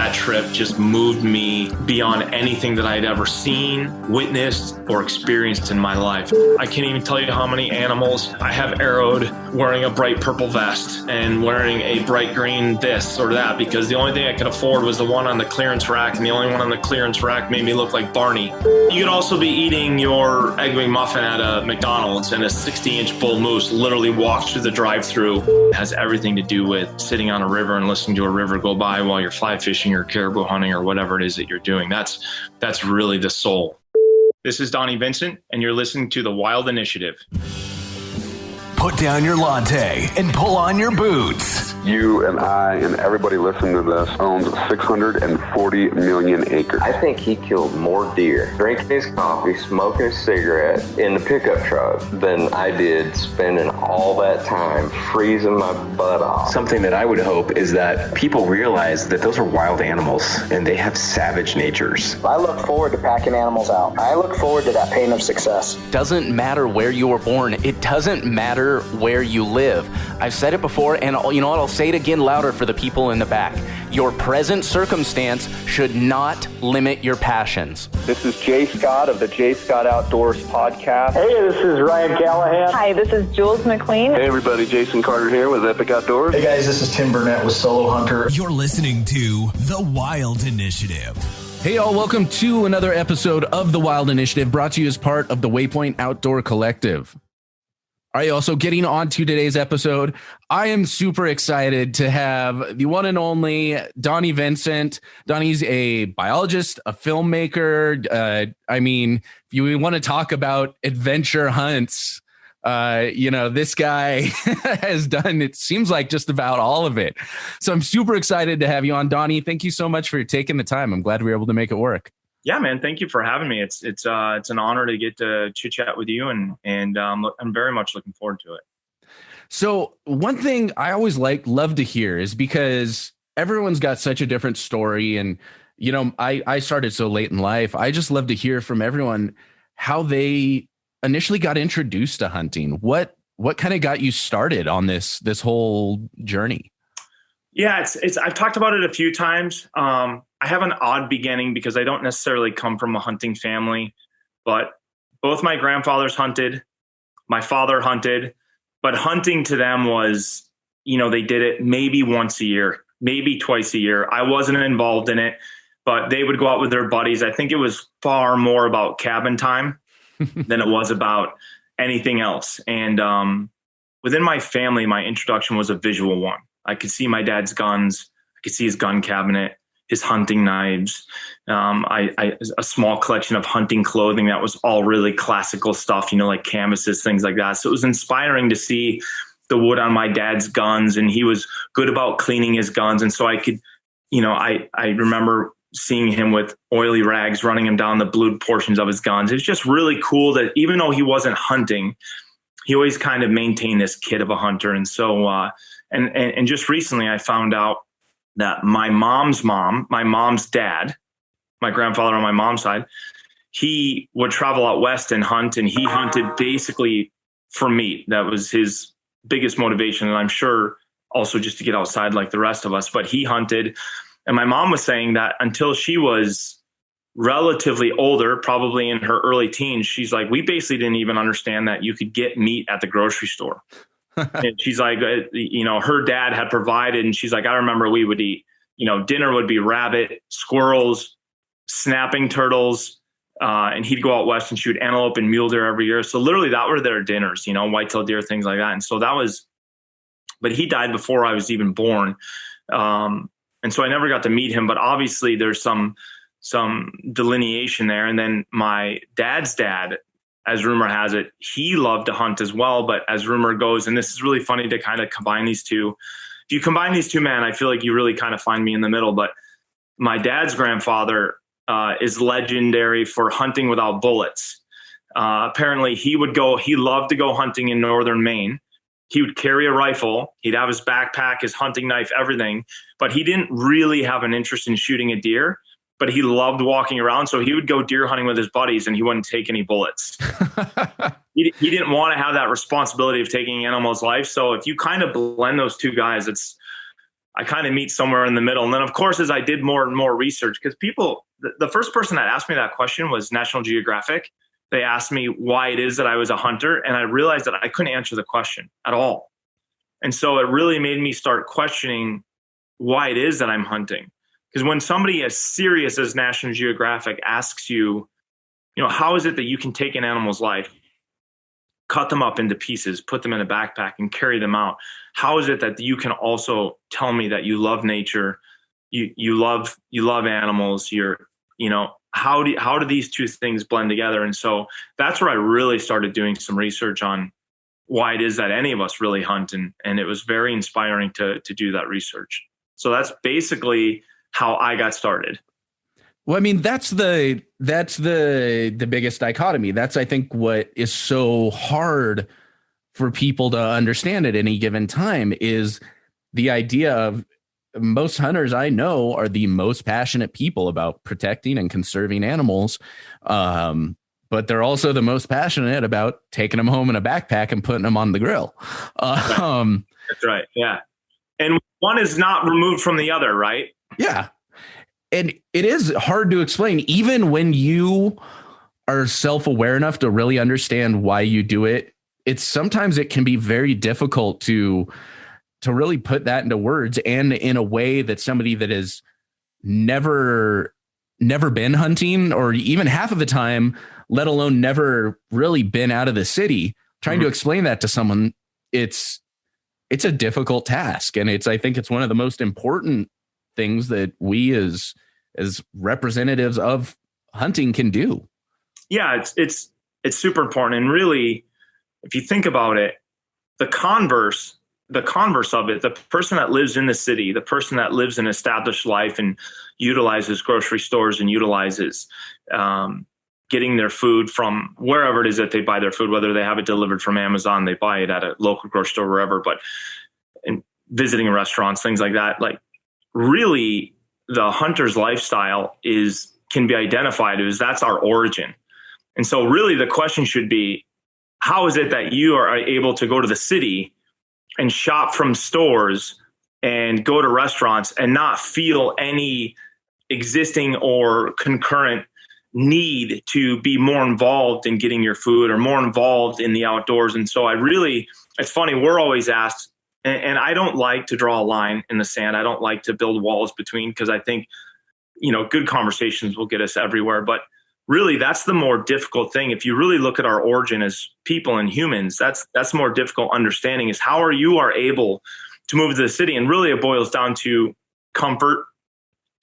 that trip just moved me beyond anything that I'd ever seen, witnessed, or experienced in my life. I can't even tell you how many animals I have arrowed wearing a bright purple vest and wearing a bright green this or that, because the only thing I could afford was the one on the clearance rack, and the only one on the clearance rack made me look like Barney. You could also be eating your Egg McMuffin at a McDonald's, and a 60-inch bull moose literally walks through the drive-thru. It has everything to do with sitting on a river and listening to a river go by while you're fly fishing or caribou hunting or whatever it is that you're doing. That's really the soul. This is Donnie Vincent, and you're listening to The Wild Initiative. Put down your latte and pull on your boots. You and I and everybody listening to this owns 640 million acres. I think he killed more deer drinking his coffee, smoking a cigarette in the pickup truck than I did spending all that time freezing my butt off. Something that I would hope is that people realize that those are wild animals and they have savage natures. I look forward to packing animals out. I look forward to that pain of success. Doesn't matter where you were born. It doesn't matter where you live. I've said it before, and you know what? I'll say it again louder for the people in the back. Your present circumstance should not limit your passions. This is Jay Scott of the Jay Scott Outdoors podcast. Hey, this is Ryan Callahan. Hi, this is Jules McLean. Hey, everybody. Jason Carter here with Epic Outdoors. Hey, guys. This is Tim Burnett with Solo Hunter. You're listening to The Wild Initiative. Hey, all. Welcome to another episode of The Wild Initiative, brought to you as part of the Waypoint Outdoor Collective. All right, also getting on to today's episode, I am super excited to have the one and only Donnie Vincent. Donnie's a biologist, a filmmaker. If you want to talk about adventure hunts, this guy has done, it seems like, just about all of it. So I'm super excited to have you on, Donnie. Thank you so much for taking the time. I'm glad we were able to make it work. Yeah, man. Thank you for having me. It's an honor to get to chit chat with you, and I'm very much looking forward to it. So one thing I always love to hear is, because everyone's got such a different story, and I started so late in life. I just love to hear from everyone how they initially got introduced to hunting. What kind of got you started on this whole journey? Yeah, it's I've talked about it a few times. I have an odd beginning because I don't necessarily come from a hunting family, but both my grandfathers hunted, my father hunted, but hunting to them was, they did it maybe once a year, maybe twice a year. I wasn't involved in it, but they would go out with their buddies. I think it was far more about cabin time than it was about anything else. And within my family, my introduction was a visual one. I could see my dad's guns. I could see his gun cabinet, his hunting knives, a small collection of hunting clothing that was all really classical stuff, like canvases, things like that. So it was inspiring to see the wood on my dad's guns, and he was good about cleaning his guns. And so I could, I remember seeing him with oily rags, running him down the blued portions of his guns. It was just really cool that even though he wasn't hunting, he always kind of maintained this kid of a hunter. And so, and just recently I found out that my mom's mom, my mom's dad, my grandfather on my mom's side, he would travel out west and hunt, and he hunted basically for meat. That was his biggest motivation. And I'm sure also just to get outside like the rest of us, but he hunted. And my mom was saying that until she was relatively older, probably in her early teens, she's like, we basically didn't even understand that you could get meat at the grocery store. And she's like, her dad had provided, and she's like, I remember we would eat, dinner would be rabbit, squirrels, snapping turtles, and he'd go out west and shoot antelope and mule deer every year. So literally that were their dinners, whitetail deer, things like that. And so but he died before I was even born. And so I never got to meet him, but obviously there's some delineation there. And then my dad's dad, as rumor has it, he loved to hunt as well. But as rumor goes, and this is really funny to kind of combine these two. If you combine these two men, I feel like you really kind of find me in the middle. But my dad's grandfather is legendary for hunting without bullets. Apparently he loved to go hunting in northern Maine. He would carry a rifle. He'd have his backpack, his hunting knife, everything. But he didn't really have an interest in shooting a deer. But he loved walking around. So he would go deer hunting with his buddies, and he wouldn't take any bullets. He didn't want to have that responsibility of taking an animal's life. So if you kind of blend those two guys, I kind of meet somewhere in the middle. And then, of course, as I did more and more research, because the first person that asked me that question was National Geographic. They asked me why it is that I was a hunter, and I realized that I couldn't answer the question at all. And so it really made me start questioning why it is that I'm hunting. Because when somebody as serious as National Geographic asks you, how is it that you can take an animal's life, cut them up into pieces, put them in a backpack and carry them out? How is it that you can also tell me that you love nature, you love animals, how do these two things blend together? And so that's where I really started doing some research on why it is that any of us really hunt. And it was very inspiring to do that research. So that's basically how I got started. Well, I mean, that's the biggest dichotomy. That's, I think, what is so hard for people to understand at any given time is the idea of most hunters I know are the most passionate people about protecting and conserving animals. But they're also the most passionate about taking them home in a backpack and putting them on the grill. That's right. Yeah. And one is not removed from the other, right? Yeah. And it is hard to explain, even when you are self-aware enough to really understand why you do it. Sometimes it can be very difficult to really put that into words, and in a way that somebody that has never been hunting, or even half of the time, let alone never really been out of the city, trying to explain that to someone, it's a difficult task. And I think it's one of the most important things that we as representatives of hunting can do. Yeah, it's super important. And really, if you think about it, the converse of it, the person that lives in the city, the person that lives an established life and utilizes grocery stores and utilizes getting their food from wherever it is that they buy their food, whether they have it delivered from Amazon, they buy it at a local grocery store, wherever, but in visiting restaurants, things like that, like really the hunter's lifestyle can be identified as that's our origin. And so really the question should be, how is it that you are able to go to the city and shop from stores and go to restaurants and not feel any existing or concurrent need to be more involved in getting your food or more involved in the outdoors? And so it's funny, we're always asked, and I don't like to draw a line in the sand. I don't like to build walls between, because I think, good conversations will get us everywhere. But really, that's the more difficult thing. If you really look at our origin as people and humans, that's more difficult understanding, is how you are able to move to the city. And really it boils down to comfort,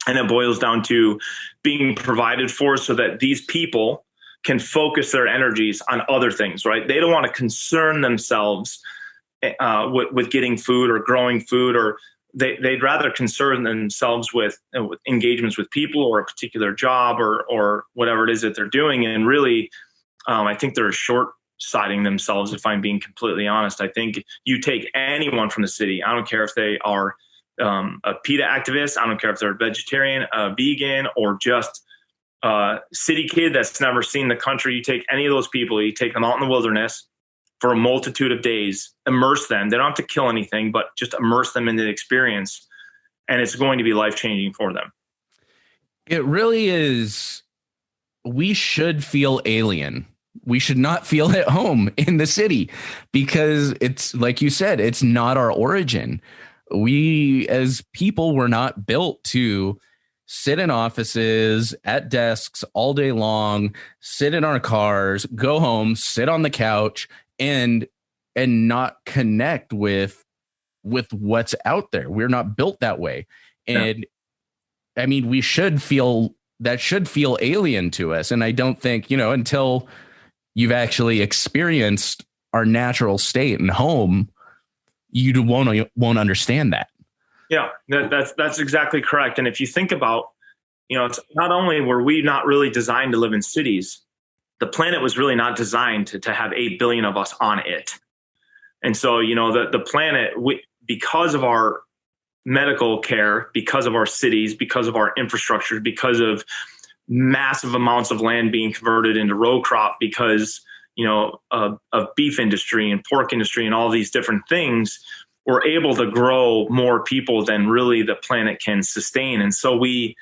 and it boils down to being provided for so that these people can focus their energies on other things, right? They don't want to concern themselves with getting food or growing food, or they'd rather concern themselves with engagements with people or a particular job or whatever it is that they're doing. And really, I think they're short-sighting themselves, if I'm being completely honest. I think you take anyone from the city, I don't care if they are a PETA activist, I don't care if they're a vegetarian, a vegan, or just a city kid that's never seen the country. You take any of those people, you take them out in the wilderness for a multitude of days, immerse them. They don't have to kill anything, but just immerse them into the experience. And it's going to be life-changing for them. It really is. We should feel alien. We should not feel at home in the city, because it's like you said, it's not our origin. We as people were not built to sit in offices at desks all day long, sit in our cars, go home, sit on the couch, and not connect with what's out there. We're not built that way. And I mean, we should feel alien to us. And I don't think, until you've actually experienced our natural state and home, you won't understand that. Yeah, that's exactly correct. And if you think about, it's not only were we not really designed to live in cities, the planet was really not designed to have 8 billion of us on it. And so, the planet, because of our medical care, because of our cities, because of our infrastructure, because of massive amounts of land being converted into row crop, because, of beef industry and pork industry and all these different things, we're able to grow more people than really the planet can sustain. And so we,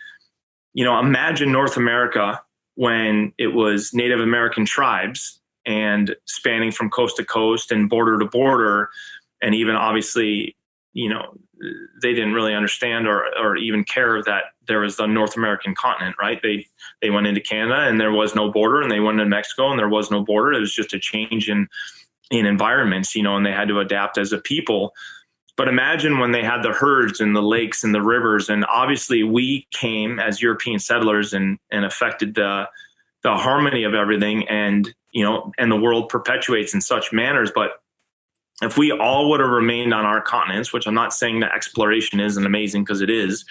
imagine North America when it was Native American tribes and spanning from coast to coast and border to border. And even obviously, they didn't really understand or even care that there was the North American continent, right? They went into Canada and there was no border, and they went into Mexico and there was no border. It was just a change in environments, and they had to adapt as a people. But imagine when they had the herds and the lakes and the rivers, and obviously we came as European settlers and affected the harmony of everything, and the world perpetuates in such manners. But if we all would have remained on our continents, which I'm not saying that exploration isn't amazing, because it is,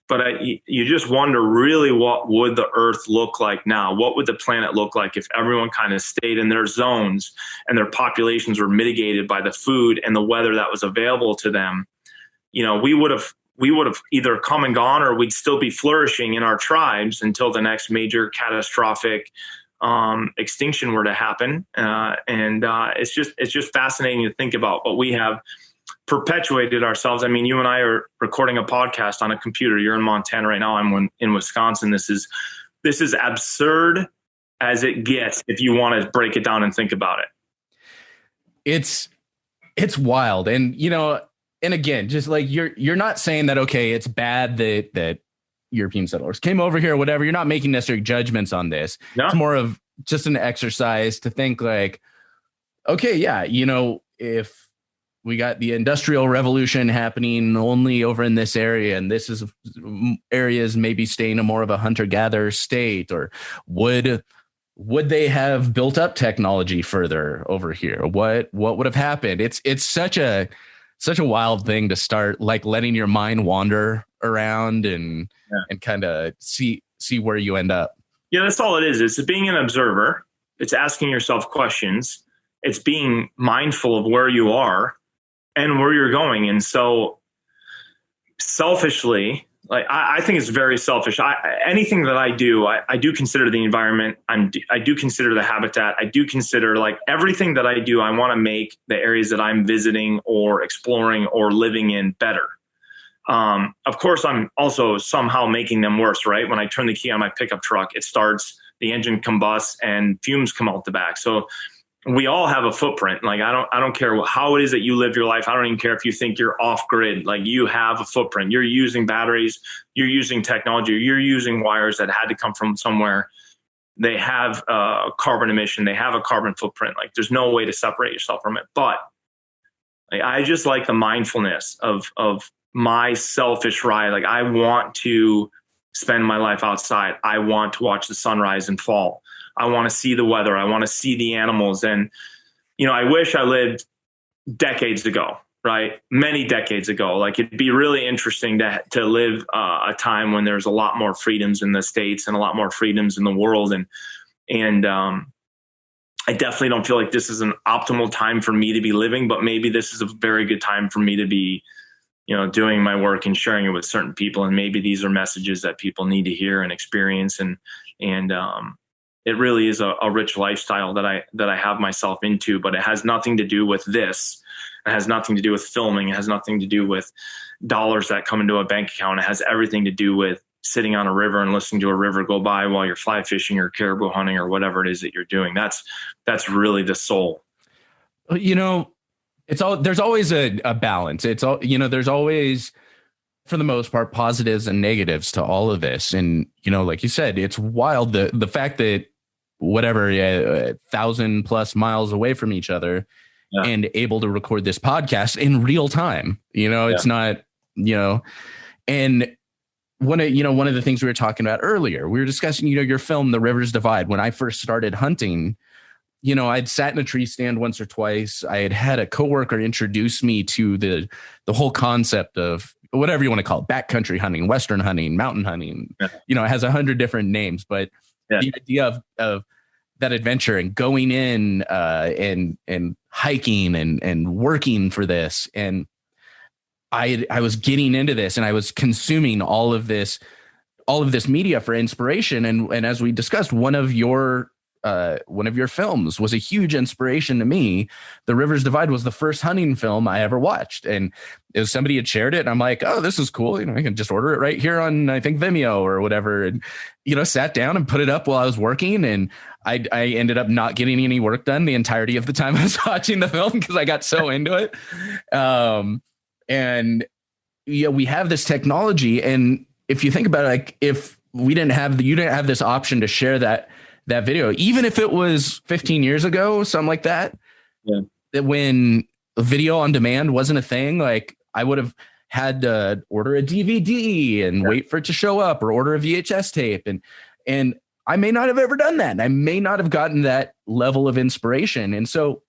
but you just wonder really what would the earth look like now? What would the planet look like if everyone kind of stayed in their zones and their populations were mitigated by the food and the weather that was available to them? We would have either come and gone, or we'd still be flourishing in our tribes until the next major catastrophic extinction were to happen. It's just fascinating to think about. But we have perpetuated ourselves. I mean, you and I are recording a podcast on a computer. You're in Montana right now. I'm in Wisconsin. This is absurd as it gets if you want to break it down and think about it. It's wild. And, and again, just like you're not saying that, okay, it's bad that European settlers came over here or whatever. You're not making necessary judgments on this. No. It's more of just an exercise to think like, okay, yeah, if we got the Industrial Revolution happening only over in this area, and this is areas maybe staying in more of a hunter-gatherer state, or would they have built up technology further over here? What would have happened? It's such a wild thing to start like letting your mind wander around and kind of see where you end up. Yeah, that's all it is. It's being an observer. It's asking yourself questions. It's being mindful of where you are and where you're going. And so selfishly, like I think it's very selfish. Anything that I do consider the environment. I do consider the habitat. I do consider like everything that I do. I want to make the areas that I'm visiting or exploring or living in better. Of course, I'm also somehow making them worse, right? When I turn the key on my pickup truck, it starts, the engine combusts, and fumes come out the back. So we all have a footprint. Like I don't care how it is that you live your life. I don't even care if you think you're off grid. Like you have a footprint. You're using batteries. You're using technology. You're using wires that had to come from somewhere. They have a carbon emission. They have a carbon footprint. Like there's no way to separate yourself from it. But like, I just like the mindfulness of my selfish ride. Like I want to spend my life outside. I want to watch the sunrise and fall. I want to see the weather. I want to see the animals. And, I wish I lived decades ago, right? Many decades ago. Like it'd be really interesting to live a time when there's a lot more freedoms in the States and a lot more freedoms in the world. And I definitely don't feel like this is an optimal time for me to be living, but maybe this is a very good time for me to be, doing my work and sharing it with certain people. And maybe these are messages that people need to hear and experience. And it really is a rich lifestyle that I have myself into, but it has nothing to do with this. It has nothing to do with filming. It has nothing to do with dollars that come into a bank account. It has everything to do with sitting on a river and listening to a river go by while you're fly fishing or caribou hunting or whatever it is that you're doing. That's really the soul. There's always a balance. It's all, there's always, for the most part, positives and negatives to all of this. And, like you said, it's wild. The fact that whatever, 1,000+ miles away from each other and able to record this podcast in real time, it's not, and one of the things we were talking about earlier, we were discussing, your film, The Rivers Divide. When I first started hunting, I'd sat in a tree stand once or twice. I had a coworker introduce me to the whole concept of whatever you want to call it, backcountry hunting, Western hunting, mountain hunting. It has 100 different names, but the idea of that adventure and going in and hiking and working for this. And I was getting into this and I was consuming all of this media for inspiration. And as we discussed, one of your one of your films was a huge inspiration to me. The Rivers Divide was the first hunting film I ever watched. And if somebody had shared it, and I'm like, oh, this is cool. I can just order it right here on, I think, Vimeo or whatever. And, sat down and put it up while I was working. And I ended up not getting any work done the entirety of the time I was watching the film because I got so into it. We have this technology. And if you think about it, like if you didn't have this option to share that video, even if it was 15 years ago, something like that, that when video on demand wasn't a thing, like I would have had to order a DVD and wait for it to show up, or order a VHS tape. And I may not have ever done that. And I may not have gotten that level of inspiration. And so,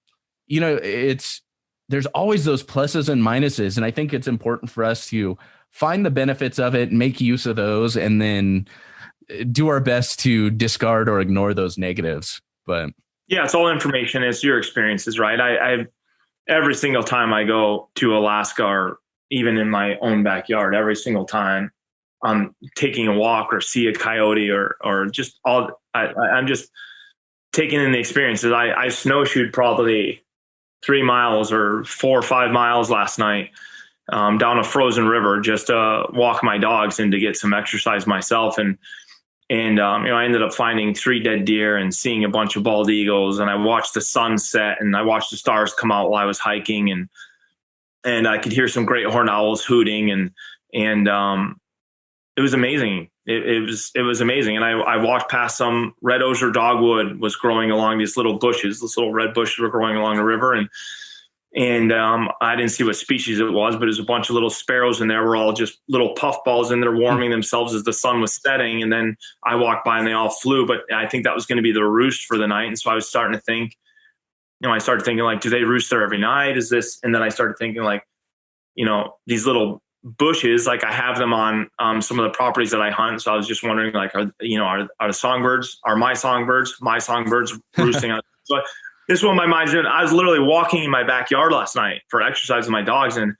there's always those pluses and minuses. And I think it's important for us to find the benefits of it, make use of those, and then do our best to discard or ignore those negatives. But yeah, it's all information. It's your experiences, right? I every single time I go to Alaska, or even in my own backyard, every single time I'm taking a walk or see a coyote or just I'm just taking in the experiences. I snowshoed probably 3 miles or 4 or 5 miles last night down a frozen river just to walk my dogs and to get some exercise myself. And I ended up finding 3 dead deer and seeing a bunch of bald eagles. And I watched the sun set and I watched the stars come out while I was hiking, and I could hear some great horned owls hooting, and it was amazing. It was amazing. And I walked past some red osier dogwood was growing along these little bushes. These little red bushes were growing along the river. And I didn't see what species it was, but it was a bunch of little sparrows in there. Were all just little puffballs in there warming themselves as the sun was setting. And then I walked by and they all flew, but I think that was going to be the roost for the night. And so I was starting to think, I started thinking like, do they roost there every night? Is this? And then I started thinking like, these little bushes, like I have them on some of the properties that I hunt. So I was just wondering, like, are the songbirds, are my songbirds roosting on? So this is what my mind's doing. I was literally walking in my backyard last night for exercise with my dogs, and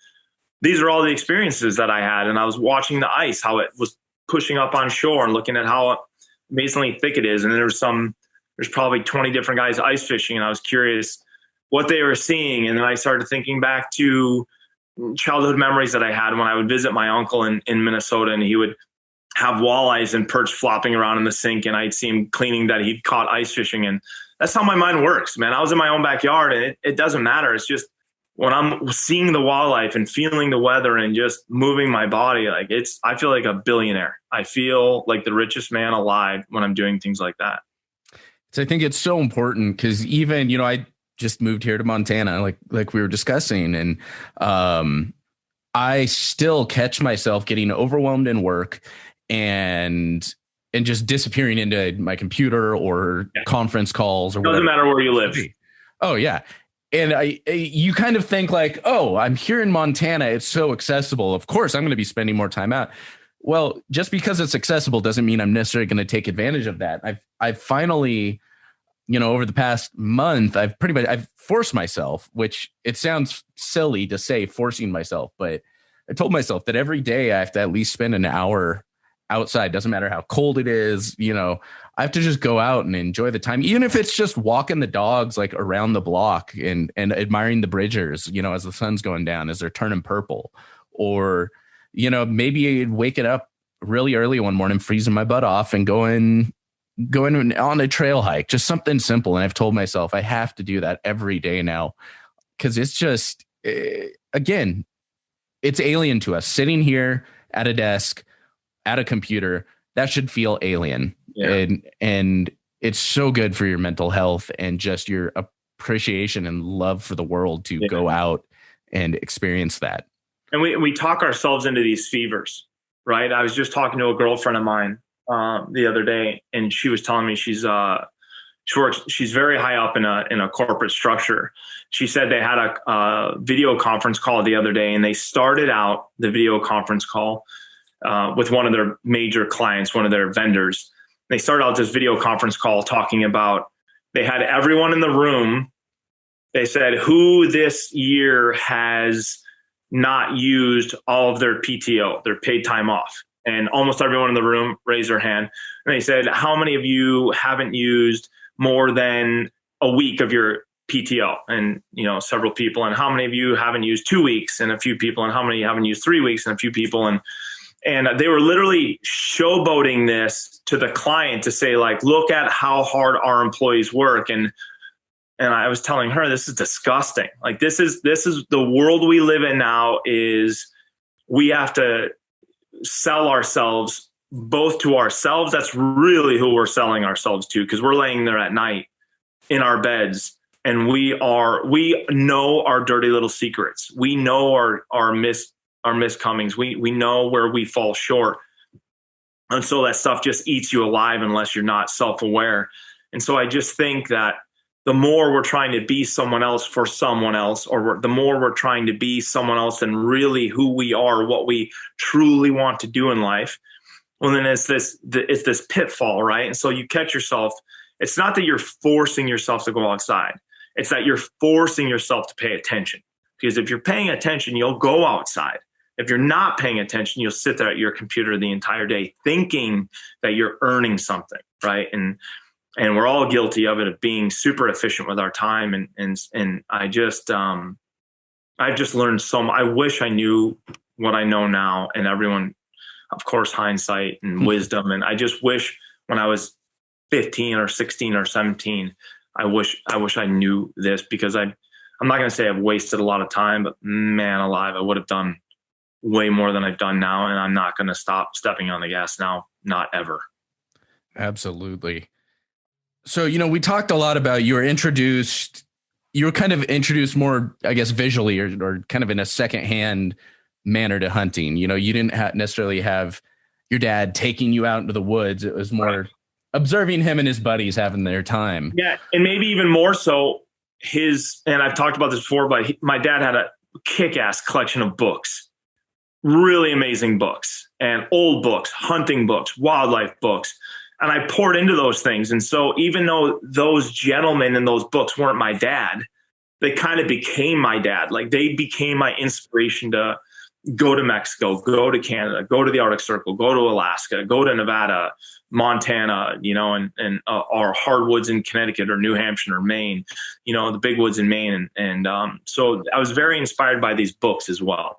these are all the experiences that I had. And I was watching the ice, how it was pushing up on shore, and looking at how amazingly thick it is. And there's probably 20 different guys ice fishing, and I was curious what they were seeing. And then I started thinking back to childhood memories that I had when I would visit my uncle in Minnesota, and he would have walleyes and perch flopping around in the sink, and I'd see him cleaning that he'd caught ice fishing. And that's how my mind works, man. I was in my own backyard, and it doesn't matter. It's just when I'm seeing the wildlife and feeling the weather and just moving my body, like I feel like a billionaire. I feel like the richest man alive when I'm doing things like that. So I think it's so important because even, I just moved here to Montana, like we were discussing. And I still catch myself getting overwhelmed in work and just disappearing into my computer or conference calls or whatever. Doesn't matter where you live. Oh, yeah. And you kind of think like, oh, I'm here in Montana. It's so accessible. Of course, I'm going to be spending more time out. Well, just because it's accessible doesn't mean I'm necessarily going to take advantage of that. I've finally, over the past month, I've forced myself, which it sounds silly to say forcing myself, but I told myself that every day I have to at least spend an hour outside. Doesn't matter how cold it is. I have to just go out and enjoy the time, even if it's just walking the dogs like around the block and admiring the bridgers, as the sun's going down, as they're turning purple, or, maybe waking up really early one morning, freezing my butt off and going on a trail hike, just something simple. And I've told myself I have to do that every day now, because it's just, again, it's alien to us sitting here at a desk, at a computer. That should feel alien. Yeah. And it's so good for your mental health and just your appreciation and love for the world to go out and experience that. And we talk ourselves into these fevers, right? I was just talking to a girlfriend of mine the other day, and she was telling me she's very high up in a corporate structure. She said they had a video conference call the other day, and they started out the video conference call with one of their major clients, one of their vendors. They started out this video conference call talking about, they had everyone in the room. They said who this year has not used all of their PTO, their paid time off. And almost everyone in the room raised their hand. And they said, how many of you haven't used more than a week of your PTO, and several people, and how many of you haven't used 2 weeks, and a few people, and how many haven't used 3 weeks, and a few people, and they were literally showboating this to the client to say, like, look at how hard our employees work, and I was telling her, this is disgusting. Like, this is the world we live in now. Is we have to sell ourselves both to ourselves. That's really who we're selling ourselves to, because we're laying there at night in our beds. And we know our dirty little secrets. We know our miscomings. We know where we fall short. And so that stuff just eats you alive unless you're not self-aware. And so I just think that the more we're trying to be someone else for someone else, or the more we're trying to be someone else than really who we are, what we truly want to do in life, well, then it's this pitfall, right? And so you catch yourself. It's not that you're forcing yourself to go outside. It's that you're forcing yourself to pay attention, because if you're paying attention, you'll go outside. If you're not paying attention, you'll sit there at your computer the entire day thinking that you're earning something, right? And we're all guilty of it, of being super efficient with our time. And I've just learned so much. I wish I knew what I know now, and everyone, of course, hindsight and wisdom. And I just wish when I was 15 or 16 or 17, I wish I knew this, because I'm not going to say I've wasted a lot of time, but man alive, I would have done way more than I've done now. And I'm not going to stop stepping on the gas now. Not ever. Absolutely. So, we talked a lot about you were kind of introduced more, I guess, visually or kind of in a secondhand manner to hunting. You didn't necessarily have your dad taking you out into the woods. It was more observing him and his buddies having their time. Yeah. And maybe even more so and I've talked about this before, but my dad had a kick-ass collection of books, really amazing books, and old books, hunting books, wildlife books. And I poured into those things. And so even though those gentlemen in those books weren't my dad, they kind of became my dad. Like, they became my inspiration to go to Mexico, go to Canada, go to the Arctic Circle, go to Alaska, go to Nevada, Montana, and our hardwoods in Connecticut or New Hampshire or Maine, the big woods in Maine. And so I was very inspired by these books as well.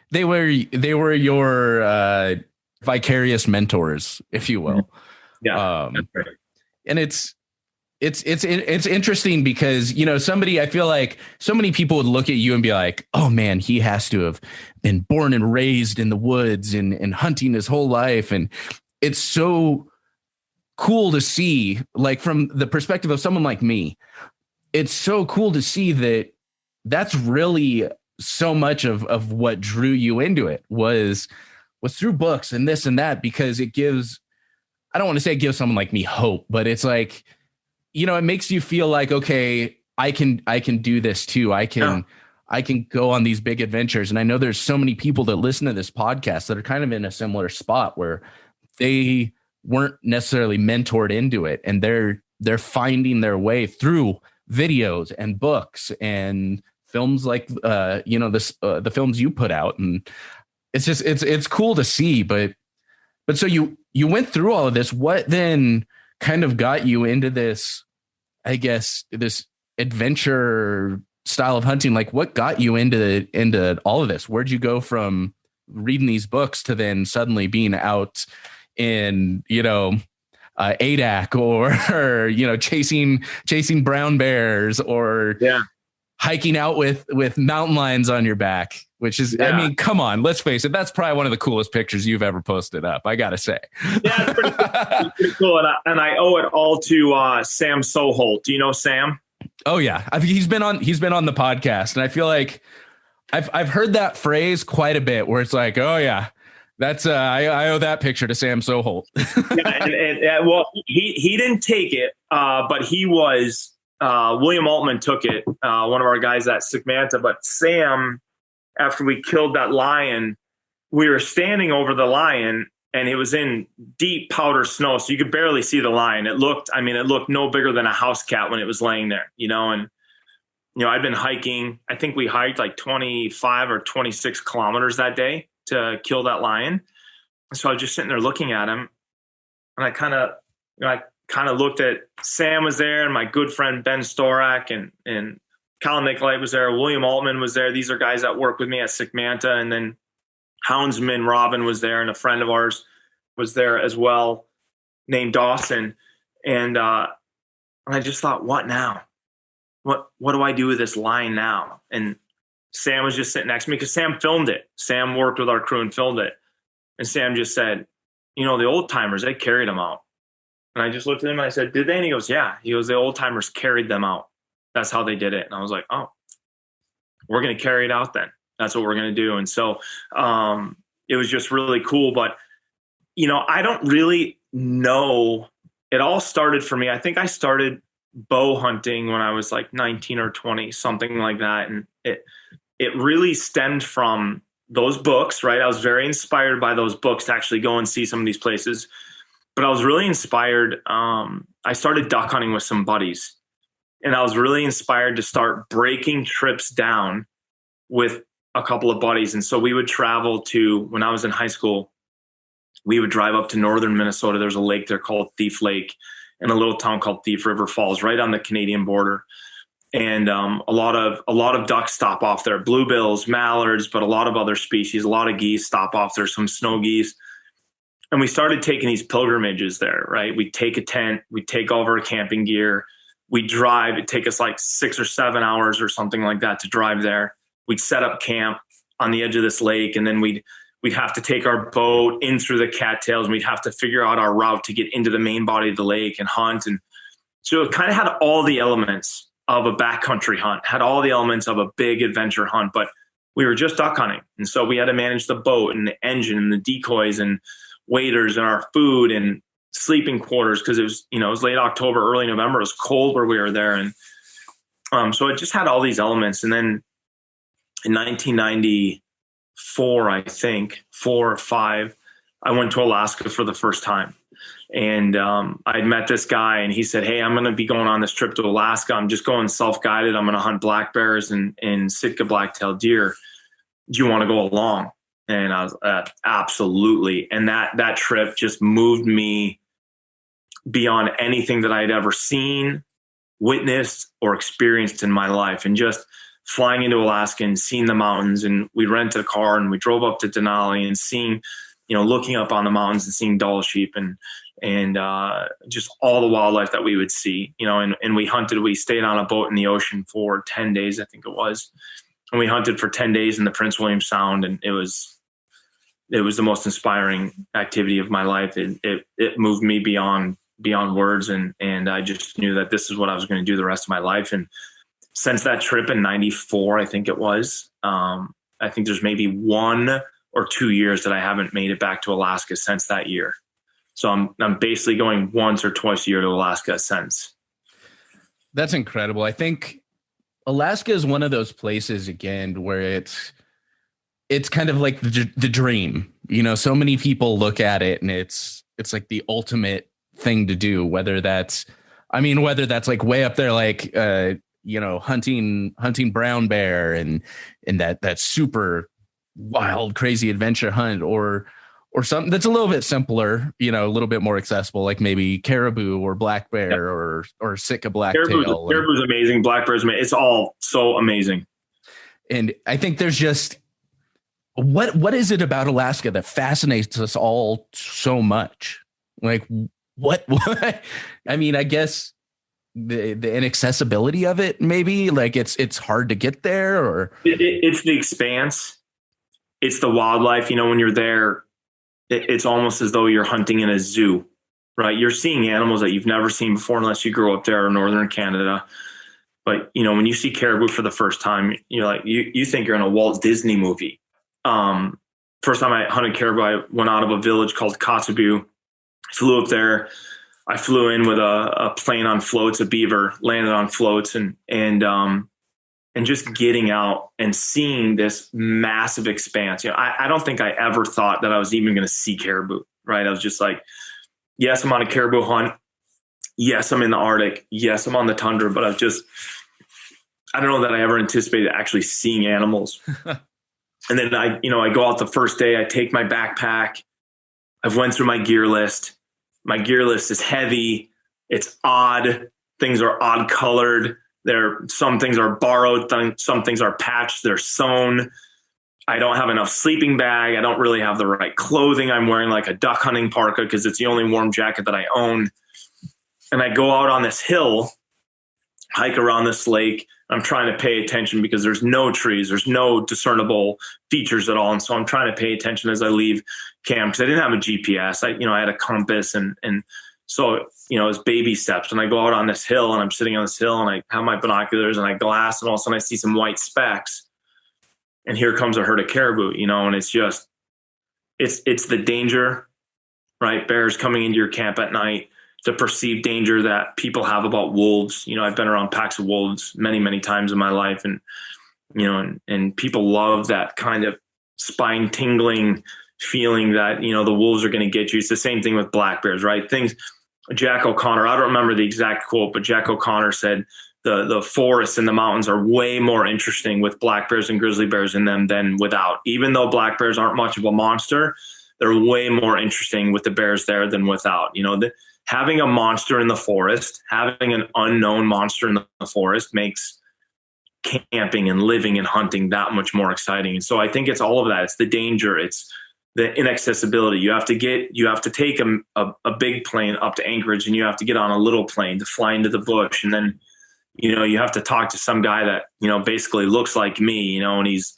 They were your vicarious mentors, if you will. Yeah. That's right. And it's interesting because, I feel like so many people would look at you and be like, oh man, he has to have been born and raised in the woods and hunting his whole life. And it's so cool to see, like, from the perspective of someone like me, it's so cool to see that that's really so much of what drew you into it was through books and this and that, because it gives, I don't want to say it gives someone like me hope, but it's like, it makes you feel like, okay, I can do this too. I can go on these big adventures. And I know there's so many people that listen to this podcast that are kind of in a similar spot where they weren't necessarily mentored into it. And they're finding their way through videos and books and films like, the films you put out. And it's just, it's cool to see, but so you went through all of this. What then kind of got you into this, I guess, this adventure style of hunting? Like, what got you into all of this? Where'd you go from reading these books to then suddenly being out in, ADAC or chasing brown bears or hiking out with mountain lions on your back, which is, I mean, come on, let's face it. That's probably one of the coolest pictures you've ever posted up, I got to say. Yeah, it's pretty cool. It's pretty cool. And I owe it all to Sam Soholt. Do you know Sam? Oh yeah. He's been on the podcast, and I feel like I've heard that phrase quite a bit where it's like, oh yeah, that's I owe that picture to Sam Soholt. Well, he didn't take it, but he was, William Altman took it, one of our guys at Sigmanta. But Sam, after we killed that lion, we were standing over the lion, and it was in deep powder snow, so you could barely see the lion. It looked no bigger than a house cat when it was laying there, and I'd been hiking. I think we hiked like 25 or 26 kilometers that day to kill that lion. So I was just sitting there looking at him, and I kind of kind of looked at, Sam was there, and my good friend Ben Storak, and Colin Nicolite was there. William Altman was there. These are guys that work with me at Sick Manta. And then Houndsman Robin was there, and a friend of ours was there as well, named Dawson. And I just thought, what now? What do I do with this line now? And Sam was just sitting next to me because Sam filmed it. Sam worked with our crew and filmed it. And Sam just said, the old timers, they carried them out. And I just looked at him and I said, did they? And he goes, yeah. He goes, the old timers carried them out. That's how they did it. And I was like, oh, we're going to carry it out then. That's what we're going to do. And so it was just really cool. But, I don't really know. It all started for me. I think I started bow hunting when I was like 19 or 20, something like that. And it really stemmed from those books, right? I was very inspired by those books to actually go and see some of these places. But I was really inspired. I started duck hunting with some buddies. And I was really inspired to start breaking trips down with a couple of buddies. And so we would travel to, when I was in high school, we would drive up to northern Minnesota. There's a lake there called Thief Lake, in a little town called Thief River Falls, right on the Canadian border. And a lot of ducks stop off there, bluebills, mallards, but a lot of other species, a lot of geese stop off there, some snow geese. And we started taking these pilgrimages there, right? We'd take a tent, we'd take all of our camping gear, we'd drive. It'd take us like 6 or 7 hours or something like that to drive there. We'd set up camp on the edge of this lake, and then we'd have to take our boat in through the cattails, and we'd have to figure out our route to get into the main body of the lake and hunt. And so it kind of had all the elements of a backcountry hunt, had all the elements of a big adventure hunt, but we were just duck hunting. And so we had to manage the boat and the engine and the decoys and waders and our food and sleeping quarters, because it was late October, early November. It was cold where we were there. And so it just had all these elements. And then in 1994, I think, 4 or 5, I went to Alaska for the first time. And I'd met this guy, and he said, hey, I'm going to be going on this trip to Alaska. I'm just going self-guided. I'm going to hunt black bears and Sitka black-tailed deer. Do you want to go along? And I was absolutely. And that trip just moved me beyond anything that I'd ever seen, witnessed, or experienced in my life. And just flying into Alaska and seeing the mountains, and we rented a car and we drove up to Denali and seeing, looking up on the mountains and seeing Dall sheep and just all the wildlife that we would see, and we hunted. We stayed on a boat in the ocean for 10 days, I think it was. And we hunted for 10 days in the Prince William Sound, and it was the most inspiring activity of my life. It moved me beyond words, and I just knew that this is what I was going to do the rest of my life. And since that trip in 94, I think it was, I think there's maybe 1 or 2 years that I haven't made it back to Alaska since that year. So I'm basically going once or twice a year to Alaska since. That's incredible. I think Alaska is one of those places, again, where it's kind of like the dream. So many people look at it and it's like the ultimate thing to do, whether that's like way up there, like hunting brown bear and that super wild, crazy adventure hunt, or something that's a little bit simpler, a little bit more accessible, like maybe caribou or black bear or Sitka blacktail. Caribou's amazing. Black bear's amazing. It's all so amazing. And I think there's just what is it about Alaska that fascinates us all so much? Like what? I mean, I guess the inaccessibility of it, maybe, like it's hard to get there, or it's the expanse. It's the wildlife. When you're there, it's almost as though you're hunting in a zoo, right? You're seeing animals that you've never seen before unless you grew up there in northern Canada. But, when you see caribou for the first time, you're like, you think you're in a Walt Disney movie. First time I hunted caribou, I went out of a village called Kotzebue, flew up there. I flew in with a plane on floats, a beaver, landed on floats, and just getting out and seeing this massive expanse. I don't think I ever thought that I was even going to see caribou, right? I was just like, yes, I'm on a caribou hunt. Yes, I'm in the Arctic. Yes, I'm on the tundra, but I don't know that I ever anticipated actually seeing animals. And then I go out the first day, I take my backpack. I've went through my gear list. My gear list is heavy. It's odd. Things are odd colored. Some things are borrowed. Some things are patched. They're sewn. I don't have enough sleeping bag. I don't really have the right clothing. I'm wearing like a duck hunting parka because it's the only warm jacket that I own. And I go out on this hill, hike around this lake. I'm trying to pay attention because there's no trees. There's no discernible features at all. And so I'm trying to pay attention as I leave camp because I didn't have a GPS. I had a compass and so, it's baby steps. And I go out on this hill and I'm sitting on this hill and I have my binoculars and I glass and all of a sudden I see some white specks. And here comes a herd of caribou, and it's just, it's the danger, right? Bears coming into your camp at night, the perceived danger that people have about wolves. I've been around packs of wolves many, many times in my life. And, and people love that kind of spine tingling feeling that, the wolves are going to get you. It's the same thing with black bears, right? Jack O'Connor, I don't remember the exact quote, but Jack O'Connor said, the forests and the mountains are way more interesting with black bears and grizzly bears in them than without. Even though black bears aren't much of a monster, they're way more interesting with the bears there than without. Having a monster in the forest, having an unknown monster in the forest makes camping and living and hunting that much more exciting. And so I think it's all of that. It's the danger. It's the inaccessibility. You have to take a big plane up to Anchorage and you have to get on a little plane to fly into the bush. And then you have to talk to some guy that, basically looks like me, and he's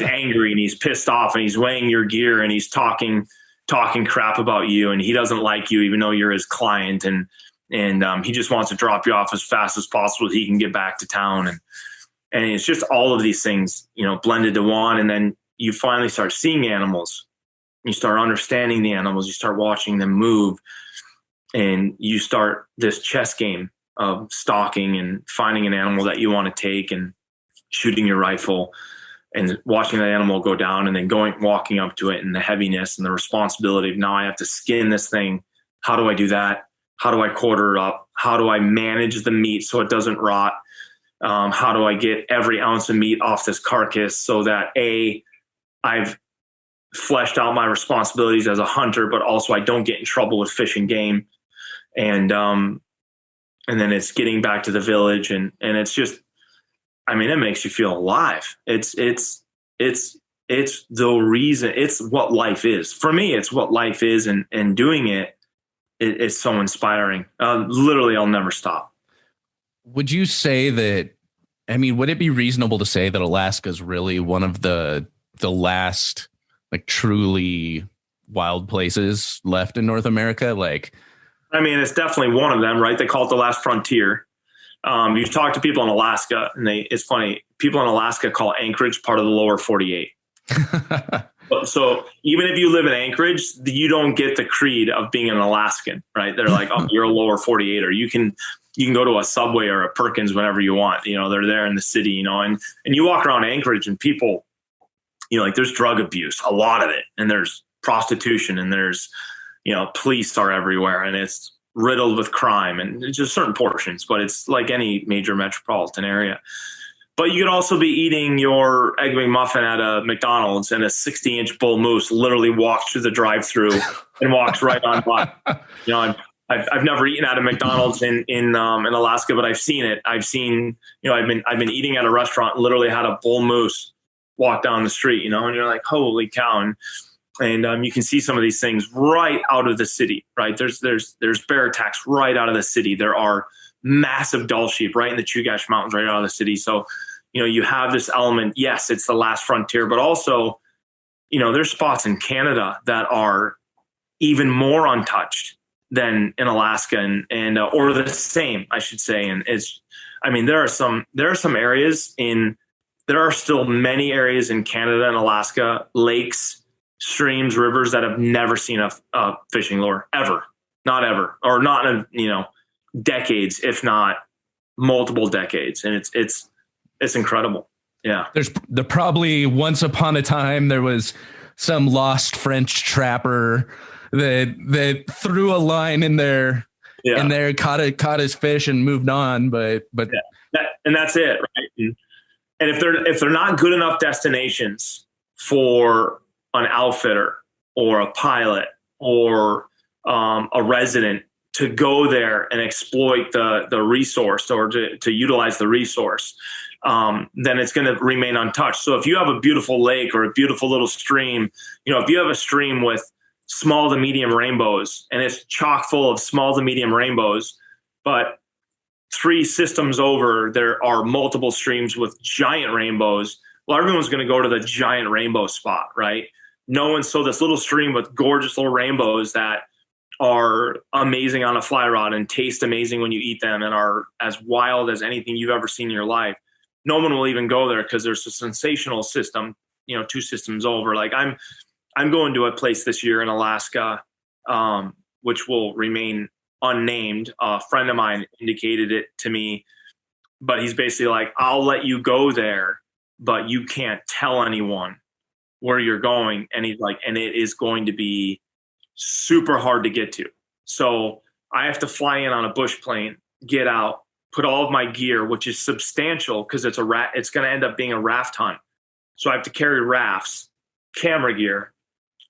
angry and he's pissed off and he's weighing your gear and he's talking crap about you and he doesn't like you, even though you're his client. And he just wants to drop you off as fast as possible so he can get back to town. And it's just all of these things, blended to one. And then you finally start seeing animals. You start understanding the animals. You start watching them move and you start this chess game of stalking and finding an animal that you want to take and shooting your rifle and watching that animal go down and then walking up to it and the heaviness and the responsibility of now I have to skin this thing. How do I do that? How do I quarter it up? How do I manage the meat so it doesn't rot? How do I get every ounce of meat off this carcass so that I've fleshed out my responsibilities as a hunter, but also I don't get in trouble with fish and game. And then it's getting back to the village and it's just, it makes you feel alive. It's the reason, it's what life is. For me, it's what life is and doing it's so inspiring. Literally, I'll never stop. Would you say that, would it be reasonable to say that Alaska is really one of the last like truly wild places left in North America? It's definitely one of them, right? They call it the last frontier. You talk to people in Alaska and it's funny. People in Alaska call Anchorage part of the lower 48. So even if you live in Anchorage, you don't get the creed of being an Alaskan, right? They're like, oh, you're a lower 48, or you can go to a Subway or a Perkins whenever you want. They're there in the city, and you walk around Anchorage and people, there's drug abuse, a lot of it. And there's prostitution and there's, police are everywhere and it's riddled with crime and just certain portions, but it's like any major metropolitan area. But you could also be eating your Egg McMuffin at a McDonald's and a 60-inch bull moose literally walks through the drive-through and walks right on by. I've never eaten at a McDonald's in Alaska, but I've seen it. I've been eating at a restaurant, literally had a bull moose walk down the street, and you're like, holy cow. And you can see some of these things right out of the city, right? There's bear attacks right out of the city. There are massive Dall sheep right in the Chugach Mountains right out of the city. So, you have this element. Yes, it's the last frontier, but also, there's spots in Canada that are even more untouched than in Alaska and or the same, I should say. And there are some areas there are still many areas in Canada and Alaska, lakes, streams, rivers that have never seen a fishing lure ever, not ever, or not in, decades, if not multiple decades. And it's incredible. Yeah. There probably once upon a time, there was some lost French trapper that threw a line in there and there caught his fish and moved on. But and that's it. Right. And if they're not good enough destinations for an outfitter or a pilot or a resident to go there and exploit the resource, or to utilize the resource, then it's going to remain untouched. So if you have a beautiful lake or a beautiful little stream, if you have a stream with small to medium rainbows and it's chock full of small to medium rainbows, but 3 systems over, there are multiple streams with giant rainbows, well, everyone's going to go to the giant rainbow spot, right? So this little stream with gorgeous little rainbows that are amazing on a fly rod and taste amazing when you eat them and are as wild as anything you've ever seen in your life, no one will even go there because there's a sensational system, 2 systems over. Like I'm going to a place this year in Alaska, which will remain unnamed. A friend of mine indicated it to me, but he's basically like, I'll let you go there, but you can't tell anyone where you're going. And he's like, and it is going to be super hard to get to. So I have to fly in on a bush plane, get out, put all of my gear, which is substantial because it's going to end up being a raft hunt. So I have to carry rafts, camera gear,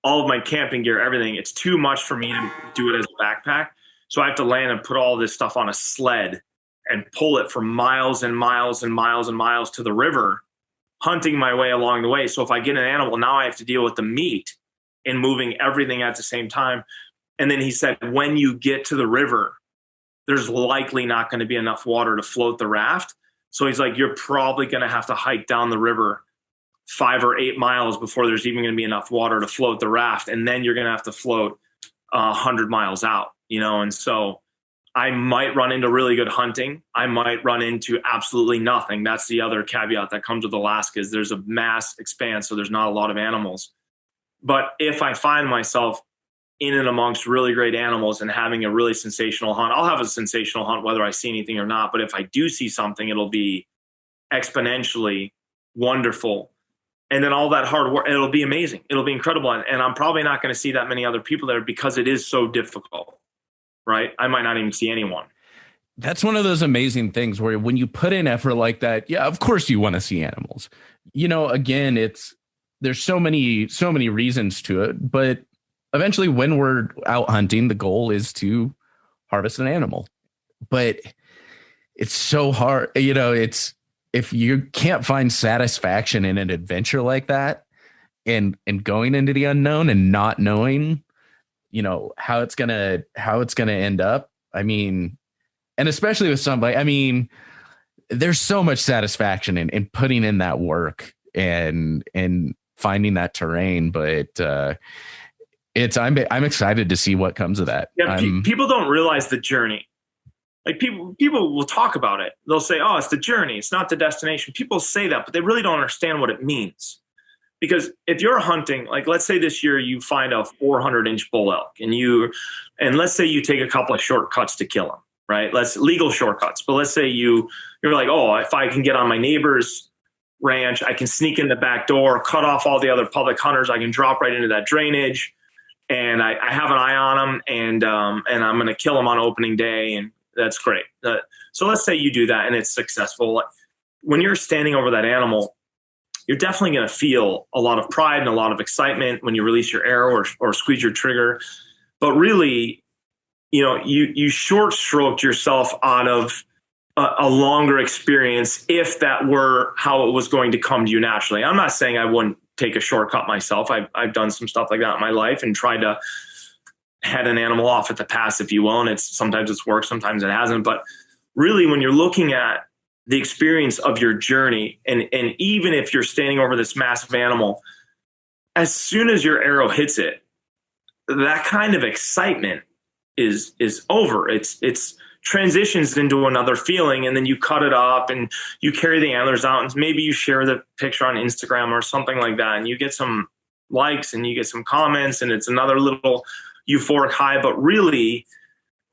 all of my camping gear, everything. It's too much for me to do it as a backpack. So I have to land and put all this stuff on a sled and pull it for miles and miles and miles and miles to the river, hunting my way along the way. So if I get an animal, now I have to deal with the meat and moving everything at the same time. And then he said, when you get to the river, there's likely not going to be enough water to float the raft. So he's like, you're probably going to have to hike down the river 5 or 8 miles before there's even going to be enough water to float the raft. And then you're going to have to float 100 miles out, and so I might run into really good hunting. I might run into absolutely nothing. That's the other caveat that comes with Alaska is there's a mass expanse, so there's not a lot of animals. But if I find myself in and amongst really great animals and having a really sensational hunt, I'll have a sensational hunt whether I see anything or not. But if I do see something, it'll be exponentially wonderful. And then all that hard work, it'll be amazing. It'll be incredible. And I'm probably not going to see that many other people there because it is so difficult, right? I might not even see anyone. That's one of those amazing things where when you put in effort like that, yeah, of course you want to see animals. Again, there's so many reasons to it, but eventually when we're out hunting, the goal is to harvest an animal. But it's so hard, if you can't find satisfaction in an adventure like that and going into the unknown and not knowing, how it's going to end up. I mean, and especially with somebody, there's so much satisfaction in putting in that work and finding that terrain, but I'm excited to see what comes of that. Yeah, people don't realize the journey. Like people will talk about it. They'll say, oh, it's the journey. It's not the destination. People say that, but they really don't understand what it means. Because if you're hunting, like let's say this year you find a 400-inch bull elk and let's say you take a couple of shortcuts to kill him, right? Legal shortcuts. But let's say you're like, oh, if I can get on my neighbor's ranch, I can sneak in the back door, cut off all the other public hunters. I can drop right into that drainage and I have an eye on them and I'm going to kill them on opening day. And that's great. So let's say you do that and it's successful. When you're standing over that animal, you're definitely going to feel a lot of pride and a lot of excitement when you release your arrow or squeeze your trigger. But really, you short stroked yourself out of a longer experience if that were how it was going to come to you naturally. I'm not saying I wouldn't take a shortcut myself. I've done some stuff like that in my life and tried to head an animal off at the pass, if you will. And sometimes it's worked, sometimes it hasn't. But really, when you're looking at the experience of your journey, and even if you're standing over this massive animal, as soon as your arrow hits it, that kind of excitement is over. It's transitions into another feeling, and then you cut it up and you carry the antlers out, and maybe you share the picture on Instagram or something like that, and you get some likes and you get some comments, and it's another little euphoric high. But really,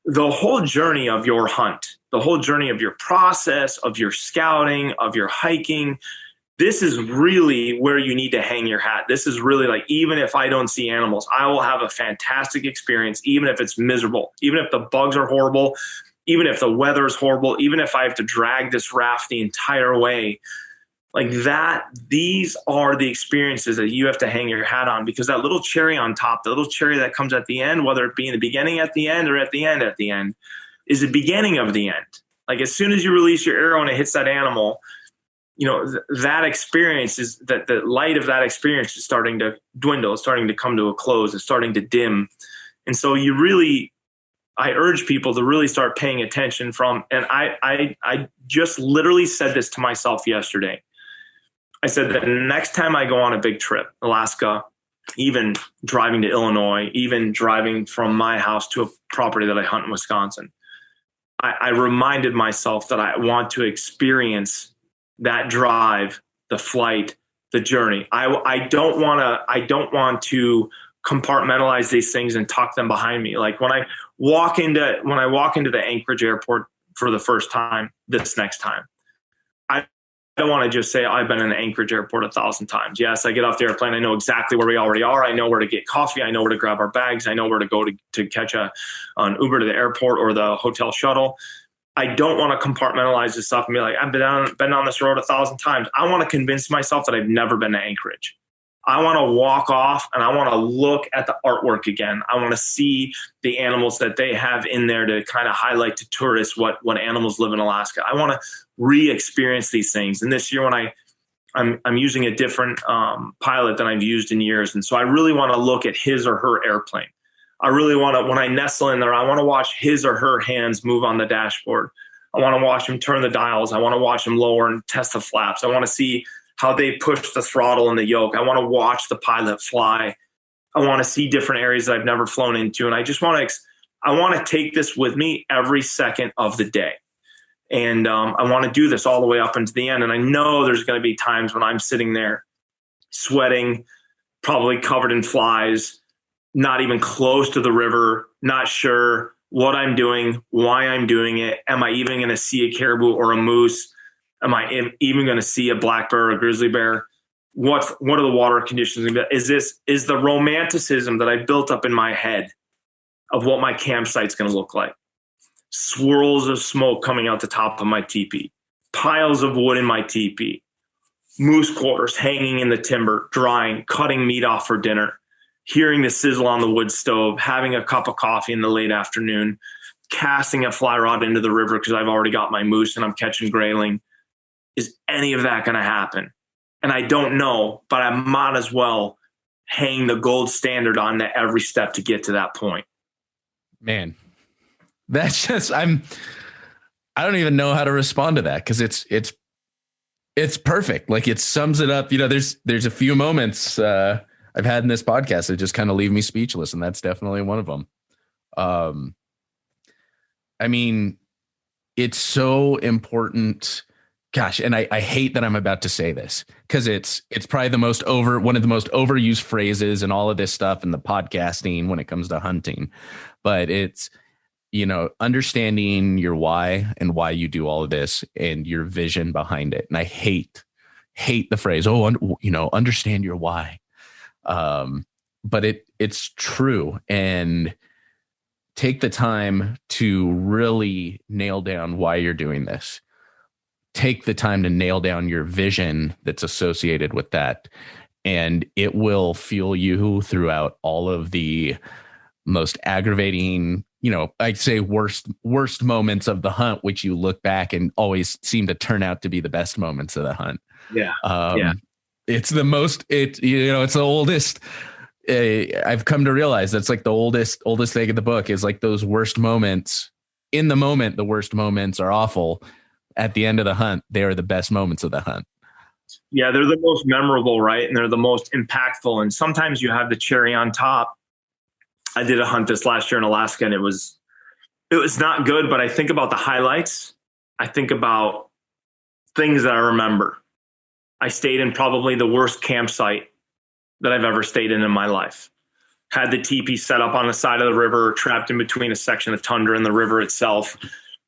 the whole journey of your hunt, the whole journey of your process, of your scouting, of your hiking, this is really where you need to hang your hat. This is really like, even if I don't see animals, I will have a fantastic experience, even if it's miserable, even if the bugs are horrible, even if the weather is horrible, even if I have to drag this raft the entire way. Like that, these are the experiences that you have to hang your hat on, because that little cherry on top, the little cherry that comes at the end, whether it be in the beginning at the end or at the end, is the beginning of the end. Like as soon as you release your arrow and it hits that animal, you know, that experience is that the light of that experience is starting to dwindle. It's starting to come to a close. It's starting to dim. And so I urge people to really start paying attention and I just literally said this to myself yesterday. I said that next time I go on a big trip, Alaska, even driving to Illinois, even driving from my house to a property that I hunt in Wisconsin, I reminded myself that I want to experience that drive, the flight, the journey. I don't want to compartmentalize these things and tuck them behind me. Like when I walk into the Anchorage airport for the first time, this next time, I don't want to just say I've been in the Anchorage airport 1,000 times. Yes, I get off the airplane. I know exactly where we already are. I know where to get coffee. I know where to grab our bags. I know where to go to catch an Uber to the airport or the hotel shuttle. I don't want to compartmentalize this stuff and be like, I've been on this road 1,000 times. I want to convince myself that I've never been to Anchorage. I want to walk off and I want to look at the artwork again. I want to see the animals that they have in there to kind of highlight to tourists what animals live in Alaska. I want to re-experience these things. And this year when I'm using a different pilot than I've used in years. And so I really want to look at his or her airplane. I really want to, when I nestle in there, I want to watch his or her hands move on the dashboard. I want to watch him turn the dials. I want to watch him lower and test the flaps. I want to see how they push the throttle and the yoke. I want to watch the pilot fly. I want to see different areas that I've never flown into. And I just want to take this with me every second of the day. And I want to do this all the way up into the end. And I know there's going to be times when I'm sitting there sweating, probably covered in flies, not even close to the river, not sure what I'm doing, why I'm doing it. Am I even going to see a caribou or a moose? Am I even going to see a black bear or a grizzly bear? What are the water conditions? Is the romanticism that I built up in my head of what my campsite's going to look like? Swirls of smoke coming out the top of my teepee, piles of wood in my teepee, moose quarters hanging in the timber, drying, cutting meat off for dinner, hearing the sizzle on the wood stove, having a cup of coffee in the late afternoon, casting a fly rod into the river because I've already got my moose and I'm catching grayling. Is any of that going to happen? And I don't know, but I might as well hang the gold standard on to every step to get to that point. Man, that's just, I don't even know how to respond to that, because it's perfect. Like it sums it up. You know, there's a few moments I've had in this podcast that just kind of leave me speechless, and that's definitely one of them. I mean, it's so important. Gosh, and I hate that I'm about to say this, because it's probably one of the most overused phrases and all of this stuff in the podcasting when it comes to hunting. But it's, you know, understanding your why and why you do all of this and your vision behind it. And I hate the phrase, understand your why. But it's true. And take the time to really nail down why you're doing this. Take the time to nail down your vision that's associated with that. And it will fuel you throughout all of the most aggravating, you know, I'd say worst moments of the hunt, which you look back and always seem to turn out to be the best moments of the hunt. Yeah. It's the oldest. I've come to realize that's like the oldest thing in the book is like those worst moments. In the moment, the worst moments are awful. At the end of the hunt, they are the best moments of the hunt. Yeah, they're the most memorable, right? And they're the most impactful. And sometimes you have the cherry on top. I did a hunt this last year in Alaska, and it was not good, but I think about the highlights. I think about things that I remember. I stayed in probably the worst campsite that I've ever stayed in my life. Had the teepee set up on the side of the river, trapped in between a section of tundra and the river itself.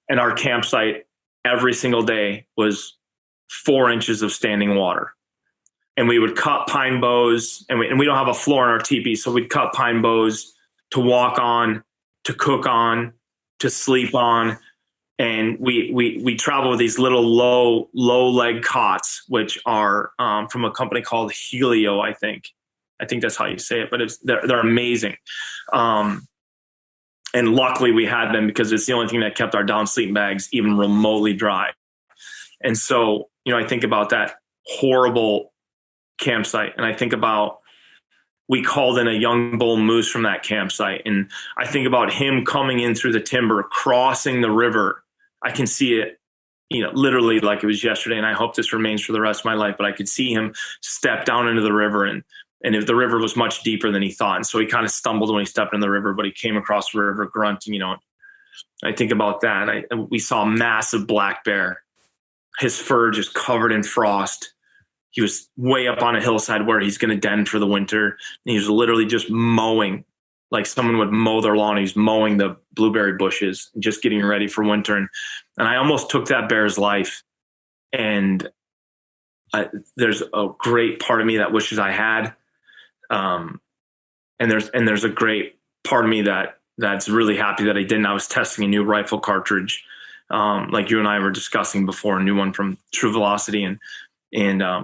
And our campsite every single day was 4 inches of standing water. And we would cut pine boughs, and we don't have a floor in our teepee, so we'd cut pine boughs to walk on, to cook on, to sleep on. And we travel with these little low leg cots, which are from a company called Helio, I think that's how you say it, but they're amazing. And luckily we had them because it's the only thing that kept our down sleeping bags even remotely dry. And so, I think about that horrible campsite, and I think about, we called in a young bull moose from that campsite. And I think about him coming in through the timber, crossing the river. I can see it, literally like it was yesterday. And I hope this remains for the rest of my life, but I could see him step down into the river, and if the river was much deeper than he thought. And so he kind of stumbled when he stepped in the river, but he came across the river grunting, I think about that. And we saw a massive black bear, his fur just covered in frost. He was way up on a hillside where he's going to den for the winter. And he was literally just mowing, like someone would mow their lawn. He's mowing the blueberry bushes, just getting ready for winter. And I almost took that bear's life. And there's a great part of me that wishes I had. And there's a great part of me that's really happy that I didn't. I was testing a new rifle cartridge, like you and I were discussing before, a new one from True Velocity, and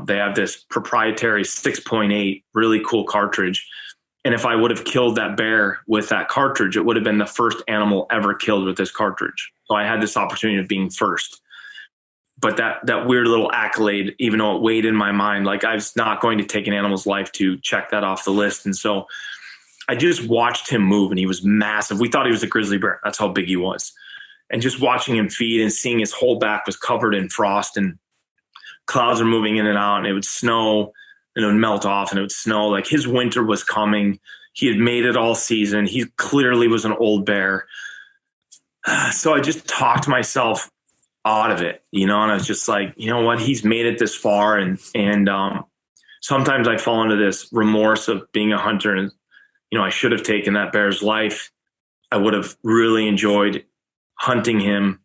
they have this proprietary 6.8 really cool cartridge. And if I would have killed that bear with that cartridge, it would have been the first animal ever killed with this cartridge. So I had this opportunity of being first. But that weird little accolade, even though it weighed in my mind, like I was not going to take an animal's life to check that off the list. And so I just watched him move, and he was massive. We thought he was a grizzly bear. That's how big he was. And just watching him feed and seeing his whole back was covered in frost, and clouds are moving in and out, and it would snow and it would melt off and it would snow. Like his winter was coming. He had made it all season. He clearly was an old bear. So I just talked myself out of it, and I was just like, you know what, he's made it this far. And sometimes I fall into this remorse of being a hunter, and, I should have taken that bear's life. I would have really enjoyed hunting him,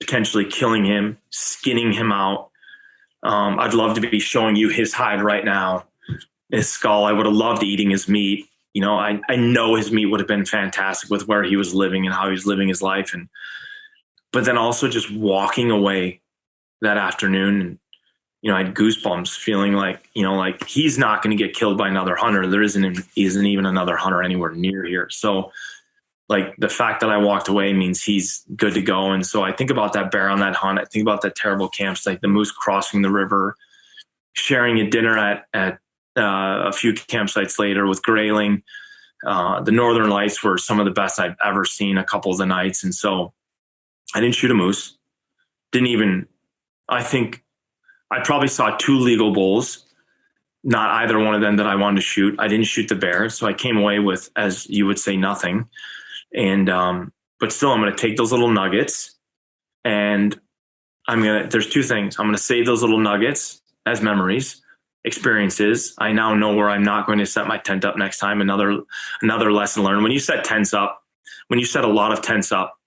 potentially killing him, skinning him out. I'd love to be showing you his hide right now, his skull. I would have loved eating his meat. I know his meat would have been fantastic with where he was living and how he was living his life. But then also just walking away that afternoon, and, I had goosebumps feeling like, like he's not going to get killed by another hunter. There isn't even another hunter anywhere near here. So like the fact that I walked away means he's good to go. And so I think about that bear on that hunt. I think about that terrible campsite, the moose crossing the river, sharing a dinner at a few campsites later with grayling. The northern lights were some of the best I've ever seen a couple of the nights. And so I didn't shoot a moose. I think I probably saw 2 legal bulls, not either one of them that I wanted to shoot. I didn't shoot the bear. So I came away with, as you would say, nothing. And, but still, I'm going to take those little nuggets, and there's 2 things. I'm going to save those little nuggets as memories, experiences. I now know where I'm not going to set my tent up next time. Another lesson learned. When you set a lot of tents up,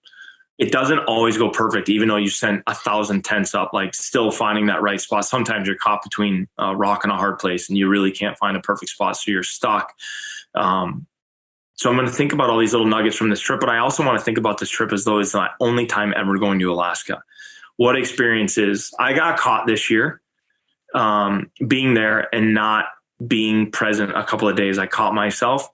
it doesn't always go perfect, even though you sent 1,000 tents up, like still finding that right spot. Sometimes you're caught between a rock and a hard place, and you really can't find a perfect spot. So you're stuck. So I'm going to think about all these little nuggets from this trip, but I also want to think about this trip as though it's the only time ever going to Alaska. What experiences? I got caught this year being there and not being present a couple of days. I caught myself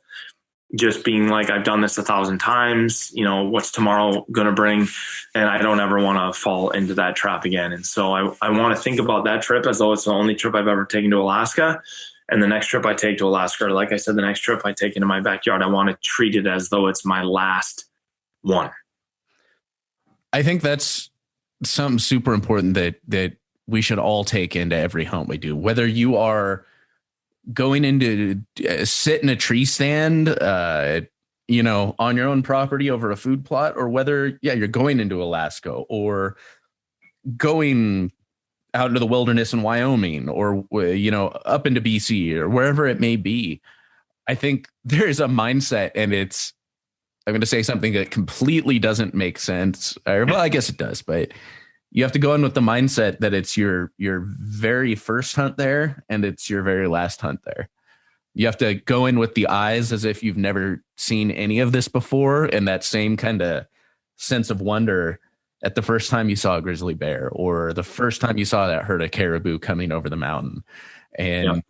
just being like, I've done this 1,000 times, what's tomorrow going to bring? And I don't ever want to fall into that trap again. And so I want to think about that trip as though it's the only trip I've ever taken to Alaska. And the next trip I take to Alaska, or like I said, the next trip I take into my backyard, I want to treat it as though it's my last one. I think that's something super important that we should all take into every hunt we do, whether you are going into sit in a tree stand, on your own property over a food plot, or whether, you're going into Alaska or going out into the wilderness in Wyoming, or, up into BC or wherever it may be. I think there's a mindset, and I'm going to say something that completely doesn't make sense. Well, I guess it does, but you have to go in with the mindset that it's your very first hunt there, and it's your very last hunt there. You have to go in with the eyes as if you've never seen any of this before, and that same kind of sense of wonder. at the first time you saw a grizzly bear, or the first time you saw that herd of caribou coming over the mountain. And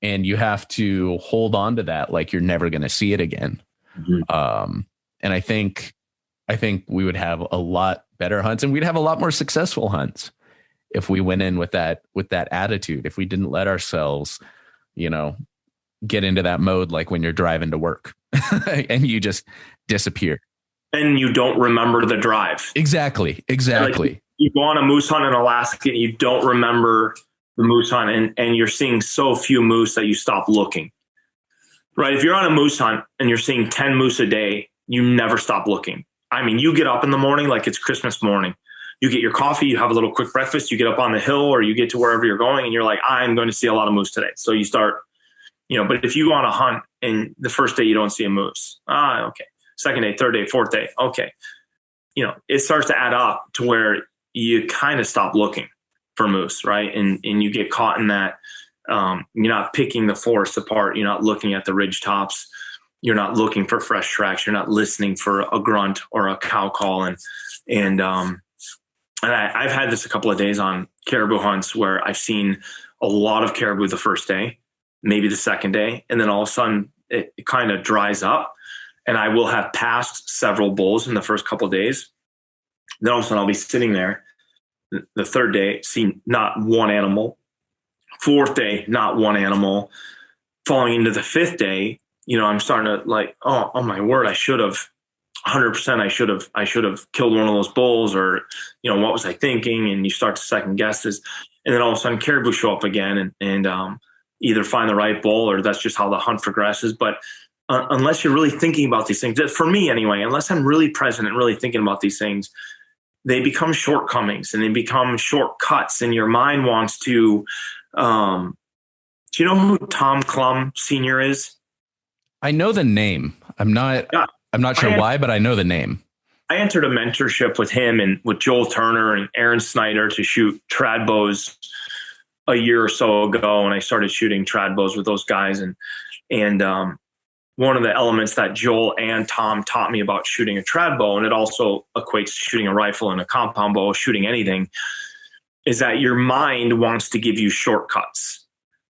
you have to hold on to that like you're never going to see it again. And I think we would have a lot better hunts, and we'd have a lot more successful hunts if we went in with that attitude, if we didn't let ourselves, get into that mode like when you're driving to work and you just disappear. And you don't remember the drive. Exactly. Like you go on a moose hunt in Alaska and you don't remember the moose hunt, and you're seeing so few moose that you stop looking. Right? If you're on a moose hunt and you're seeing 10 moose a day, you never stop looking. I mean, you get up in the morning like it's Christmas morning. You get your coffee, you have a little quick breakfast, you get up on the hill or you get to wherever you're going and you're like, I'm going to see a lot of moose today. So you start, but if you go on a hunt and the first day you don't see a moose, okay. Second day, third day, fourth day, okay. It starts to add up to where you kind of stop looking for moose, right? And you get caught in that, you're not picking the forest apart. You're not looking at the ridge tops. You're not looking for fresh tracks. You're not listening for a grunt or a cow call. And I've had this a couple of days on caribou hunts where I've seen a lot of caribou the first day, maybe the second day, and then all of a sudden it kind of dries up, and I will have passed several bulls in the first couple of days. Then all of a sudden I'll be sitting there the third day, seeing not one animal. Fourth day, not one animal. Falling into the fifth day, I'm starting to like, oh my word, I should have 100%. I should have killed one of those bulls, or, what was I thinking? And you start to second guess this. And then all of a sudden caribou show up again and either find the right bull, or that's just how the hunt progresses. But unless you're really thinking about these things, for me anyway, unless I'm really present and really thinking about these things, they become shortcomings and they become shortcuts, and your mind wants to, do you know who Tom Clum Sr. is? I know the name. I'm not sure why, but I know the name. I entered a mentorship with him and with Joel Turner and Aaron Snyder to shoot trad bows a year or so ago. And I started shooting trad bows with those guys. And one of the elements that Joel and Tom taught me about shooting a trad bow, and it also equates to shooting a rifle and a compound bow, shooting anything, is that your mind wants to give you shortcuts.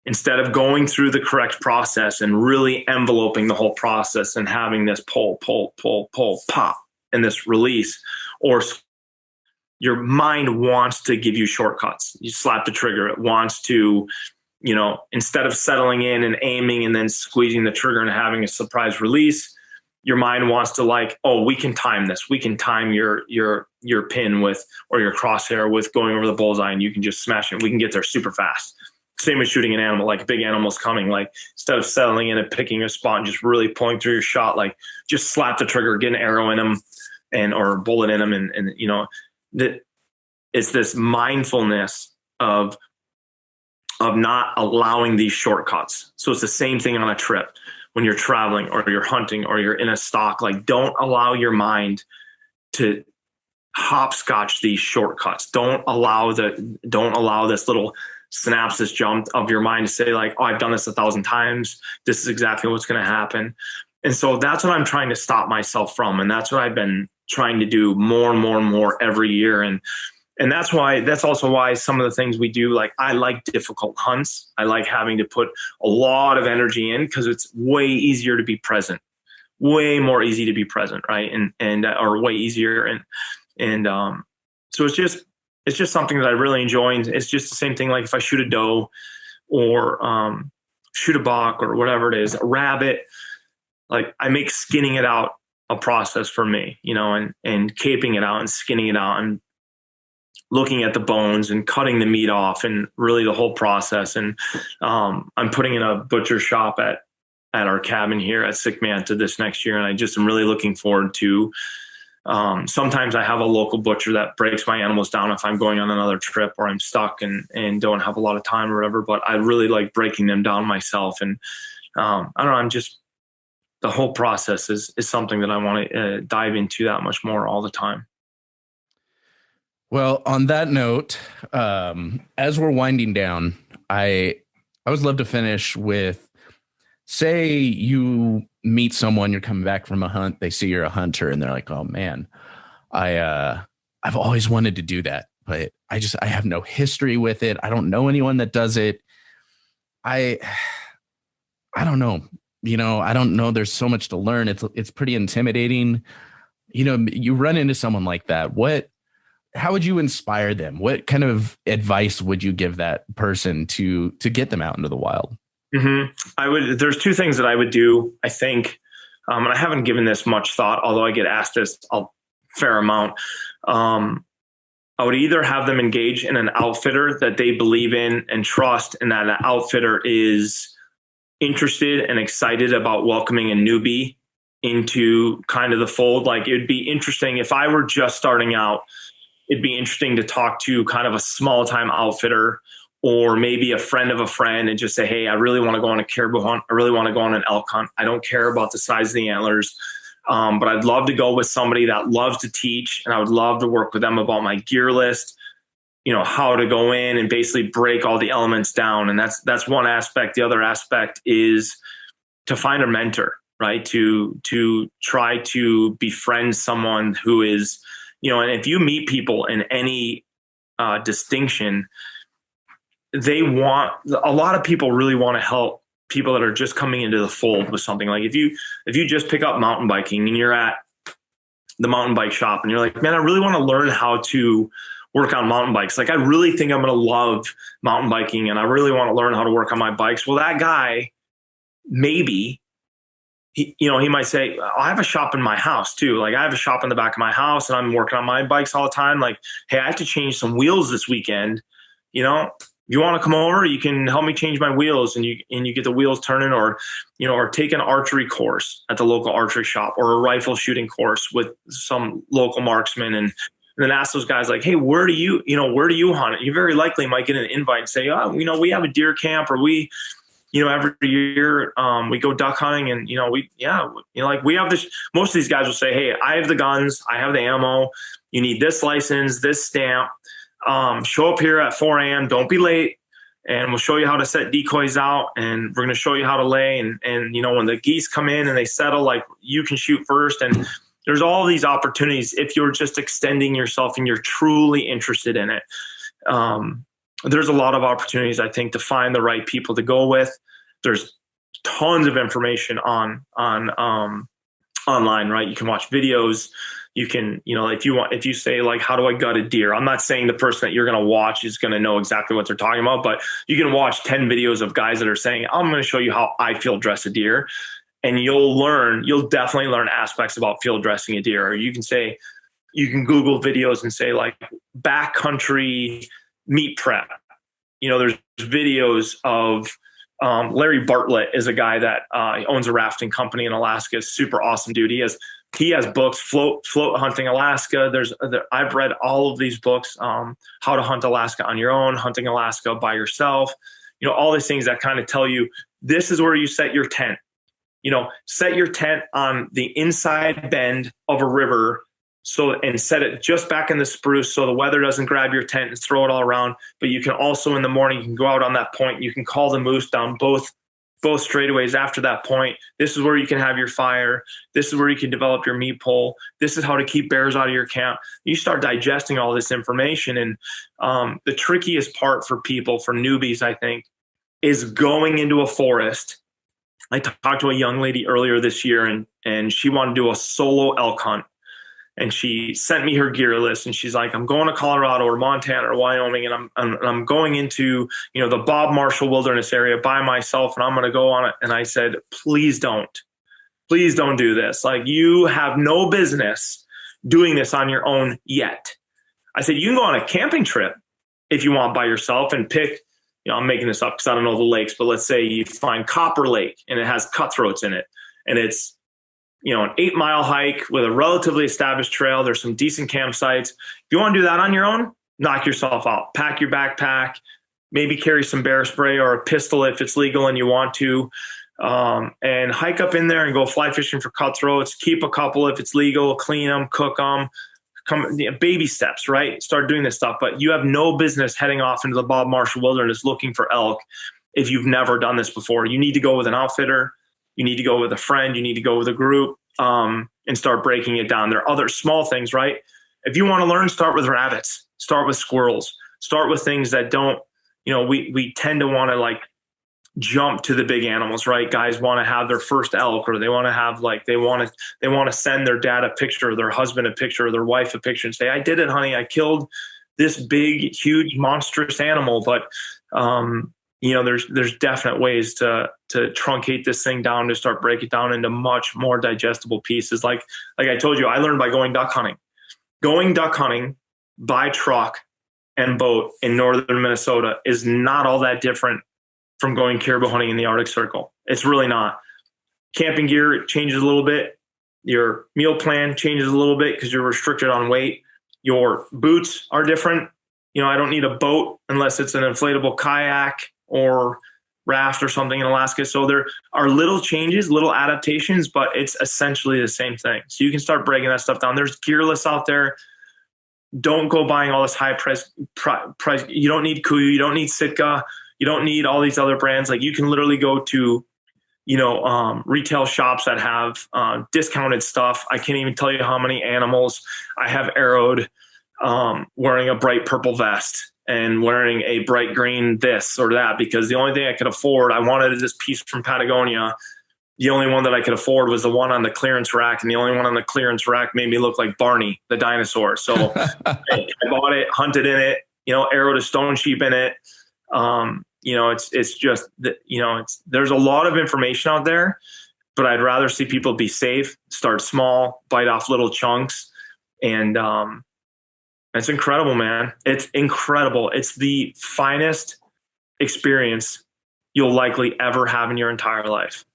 Instead of going through the correct process and really enveloping the whole process and having this pull, pop, and this release, or your mind wants to give you shortcuts. You slap the trigger. It wants to, instead of settling in and aiming and then squeezing the trigger and having a surprise release, your mind wants to like, oh, we can time this. We can time your pin with, or your crosshair with going over the bullseye, and you can just smash it. We can get there super fast. Same as shooting an animal, like a big animal's coming, like instead of settling in and picking a spot and just really pulling through your shot, like just slap the trigger, get an arrow in them or a bullet in them. And that it's this mindfulness of not allowing these shortcuts. So it's the same thing on a trip when you're traveling or you're hunting or you're in a stock. Like, don't allow your mind to hopscotch these shortcuts. Don't allow this little synapses jump of your mind to say like, oh, I've done this 1,000 times. This is exactly what's going to happen. And so that's what I'm trying to stop myself from. And that's what I've been trying to do more and more and more every year. And that's also why some of the things we do, like I like difficult hunts. I like having to put a lot of energy in because it's way easier to be present, way more easy to be present. Right. Or way easier. So it's just something that I really enjoy. And it's just the same thing. Like if I shoot a doe or shoot a buck or whatever it is, a rabbit, like I make skinning it out a process for me, and caping it out and skinning it out and looking at the bones and cutting the meat off and really the whole process. And I'm putting in a butcher shop at our cabin here at Sick Manta this next year. And I just am really looking forward to sometimes I have a local butcher that breaks my animals down if I'm going on another trip or I'm stuck and don't have a lot of time or whatever, but I really like breaking them down myself. And I don't know, I'm just, the whole process is something that I want to dive into that much more all the time. Well, on that note, as we're winding down, I always love to finish with, say you meet someone, you're coming back from a hunt, they see you're a hunter and they're like, oh man, I I've always wanted to do that, but I have no history with it. I don't know anyone that does it. I don't know. I don't know. There's so much to learn. It's pretty intimidating. You run into someone like that. How would you inspire them? What kind of advice would you give that person to get them out into the wild? Mm-hmm. There's two things that I would do, I think. And I haven't given this much thought, although I get asked this a fair amount. I would either have them engage in an outfitter that they believe in and trust, and that an outfitter is interested and excited about welcoming a newbie into kind of the fold. Like, it'd be interesting if I were just starting out, it'd be interesting to talk to kind of a small time outfitter or maybe a friend of a friend and just say, hey, I really want to go on a caribou hunt. I really want to go on an elk hunt. I don't care about the size of the antlers. But I'd love to go with somebody that loves to teach, and I would love to work with them about my gear list, how to go in and basically break all the elements down. And that's one aspect. The other aspect is to find a mentor, right? To try to befriend someone who is, and if you meet people in any distinction, a lot of people really want to help people that are just coming into the fold with something. Like if you just pick up mountain biking and you're at the mountain bike shop and you're like, man, I really want to learn how to work on mountain bikes. Like, I really think I'm going to love mountain biking and I really want to learn how to work on my bikes. Well, that guy, maybe he might say, I have a shop in my house too. Like, I have a shop in the back of my house and I'm working on my bikes all the time. Like, hey, I have to change some wheels this weekend. If you want to come over, you can help me change my wheels, and you get the wheels turning, or take an archery course at the local archery shop, or a rifle shooting course with some local marksman, and then ask those guys like, hey, where do you hunt? You very likely might get an invite and say, oh, we have a deer camp, or we, every year we go duck hunting, and we have this. Most of these guys will say, hey, I have the guns, I have the ammo. You need this license, this stamp. Show up here at 4 a.m. Don't be late, and we'll show you how to set decoys out, and we're going to show you how to lay. And when the geese come in and they settle, like, you can shoot first. And there's all these opportunities if you're just extending yourself and you're truly interested in it. There's a lot of opportunities, I think, to find the right people to go with. There's tons of information on online, right? You can watch videos. You can, if you say, like, how do I gut a deer? I'm not saying the person that you're going to watch is going to know exactly what they're talking about, but you can watch 10 videos of guys that are saying, I'm going to show you how I field dress a deer. And you'll definitely learn aspects about field dressing a deer. Or you can Google videos and say, like, backcountry meat prep. There's videos of, Larry Bartlett is a guy that owns a rafting company in Alaska. Super awesome dude. He has books, Float Hunting Alaska. I've read all of these books, How to Hunt Alaska on Your Own, Hunting Alaska by Yourself. All these things that kind of tell you this is where you set your tent. Set your tent on the inside bend of a river, and set it just back in the spruce so the weather doesn't grab your tent and throw it all around. But you can also, in the morning, you can go out on that point. You can call the moose down both straightaways after that point. This is where you can have your fire. This is where you can develop your meat pole. This is how to keep bears out of your camp. You start digesting all this information. And the trickiest part for people, for newbies, I think, is going into a forest. I talked to a young lady earlier this year, and she wanted to do a solo elk hunt. And she sent me her gear list, and she's like, I'm going to Colorado or Montana or Wyoming, and I'm going into, the Bob Marshall Wilderness area by myself, and I'm going to go on it. And I said, please don't do this. Like, you have no business doing this on your own yet. I said, you can go on a camping trip if you want by yourself and pick, I'm making this up because I don't know the lakes, but let's say you find Copper Lake and it has cutthroats in it, and it's, an 8-mile hike with a relatively established trail. There's some decent campsites. If you want to do that on your own, knock yourself out. Pack your backpack, maybe carry some bear spray or a pistol if it's legal and you want to, and hike up in there and go fly fishing for cutthroats. Keep a couple if it's legal, clean them, cook them. Baby steps, right? Start doing this stuff. But you have no business heading off into the Bob Marshall Wilderness looking for elk if you've never done this before. You need to go with an outfitter. You need to go with a friend. You need to go with a group, and start breaking it down. There are other small things, right? If you want to learn, start with rabbits, start with squirrels, start with things that don't, we tend to want to like jump to the big animals, right? Guys want to have their first elk, or they want to have they want to send their dad a picture, their husband a picture, or their wife a picture and say, I did it, honey. I killed this big, huge, monstrous animal. But, there's definite ways to truncate this thing down, to start break it down into much more digestible pieces. Like I told you, I learned by going duck hunting. Going duck hunting by truck and boat in northern Minnesota is not all that different from going caribou hunting in the Arctic Circle. It's really not. Camping gear changes a little bit. Your meal plan changes a little bit because you're restricted on weight. Your boots are different. I don't need a boat unless it's an inflatable kayak or raft or something in Alaska. So there are little changes, little adaptations, but it's essentially the same thing. So you can start breaking that stuff down. There's gear lists out there. Don't go buying all this high price. You don't need Kuiu. You don't need Sitka. You don't need all these other brands. Like, you can literally go to, retail shops that have discounted stuff. I can't even tell you how many animals I have arrowed wearing a bright purple vest and wearing a bright green this or that, because the only thing I could afford, I wanted this piece from Patagonia. The only one that I could afford was the one on the clearance rack, and the only one on the clearance rack made me look like Barney, the dinosaur. So I bought it, hunted in it, arrowed a stone sheep in it. It's just that, there's a lot of information out there, but I'd rather see people be safe, start small, bite off little chunks. And it's incredible, man. It's incredible. It's the finest experience you'll likely ever have in your entire life.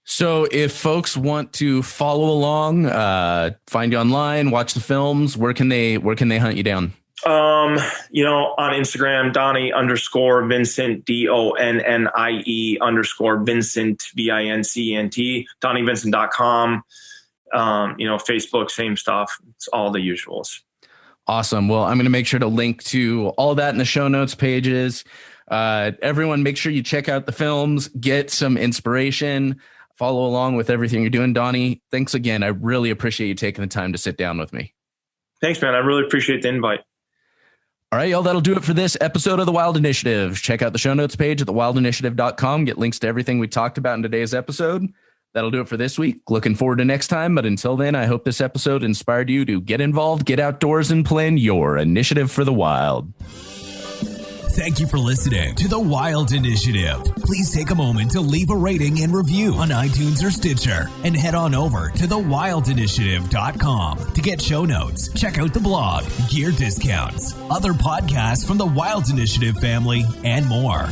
So if folks want to follow along, find you online, watch the films, where can they hunt you down? On Instagram, Donnie_Vincent, DONNIE_Vincent, VINCENT, DonnieVincent.com. Facebook, same stuff. It's all the usuals. Awesome. Well, I'm going to make sure to link to all that in the show notes pages. Everyone, make sure you check out the films, get some inspiration, follow along with everything you're doing. Donnie, thanks again. I really appreciate you taking the time to sit down with me. Thanks, man. I really appreciate the invite. All right, y'all, that'll do it for this episode of The Wild Initiative. Check out the show notes page at thewildinitiative.com. Get links to everything we talked about in today's episode. That'll do it for this week. Looking forward to next time. But until then, I hope this episode inspired you to get involved, get outdoors, and plan your initiative for the wild. Thank you for listening to The Wild Initiative. Please take a moment to leave a rating and review on iTunes or Stitcher, and head on over to thewildinitiative.com to get show notes, check out the blog, gear discounts, other podcasts from the Wild Initiative family, and more.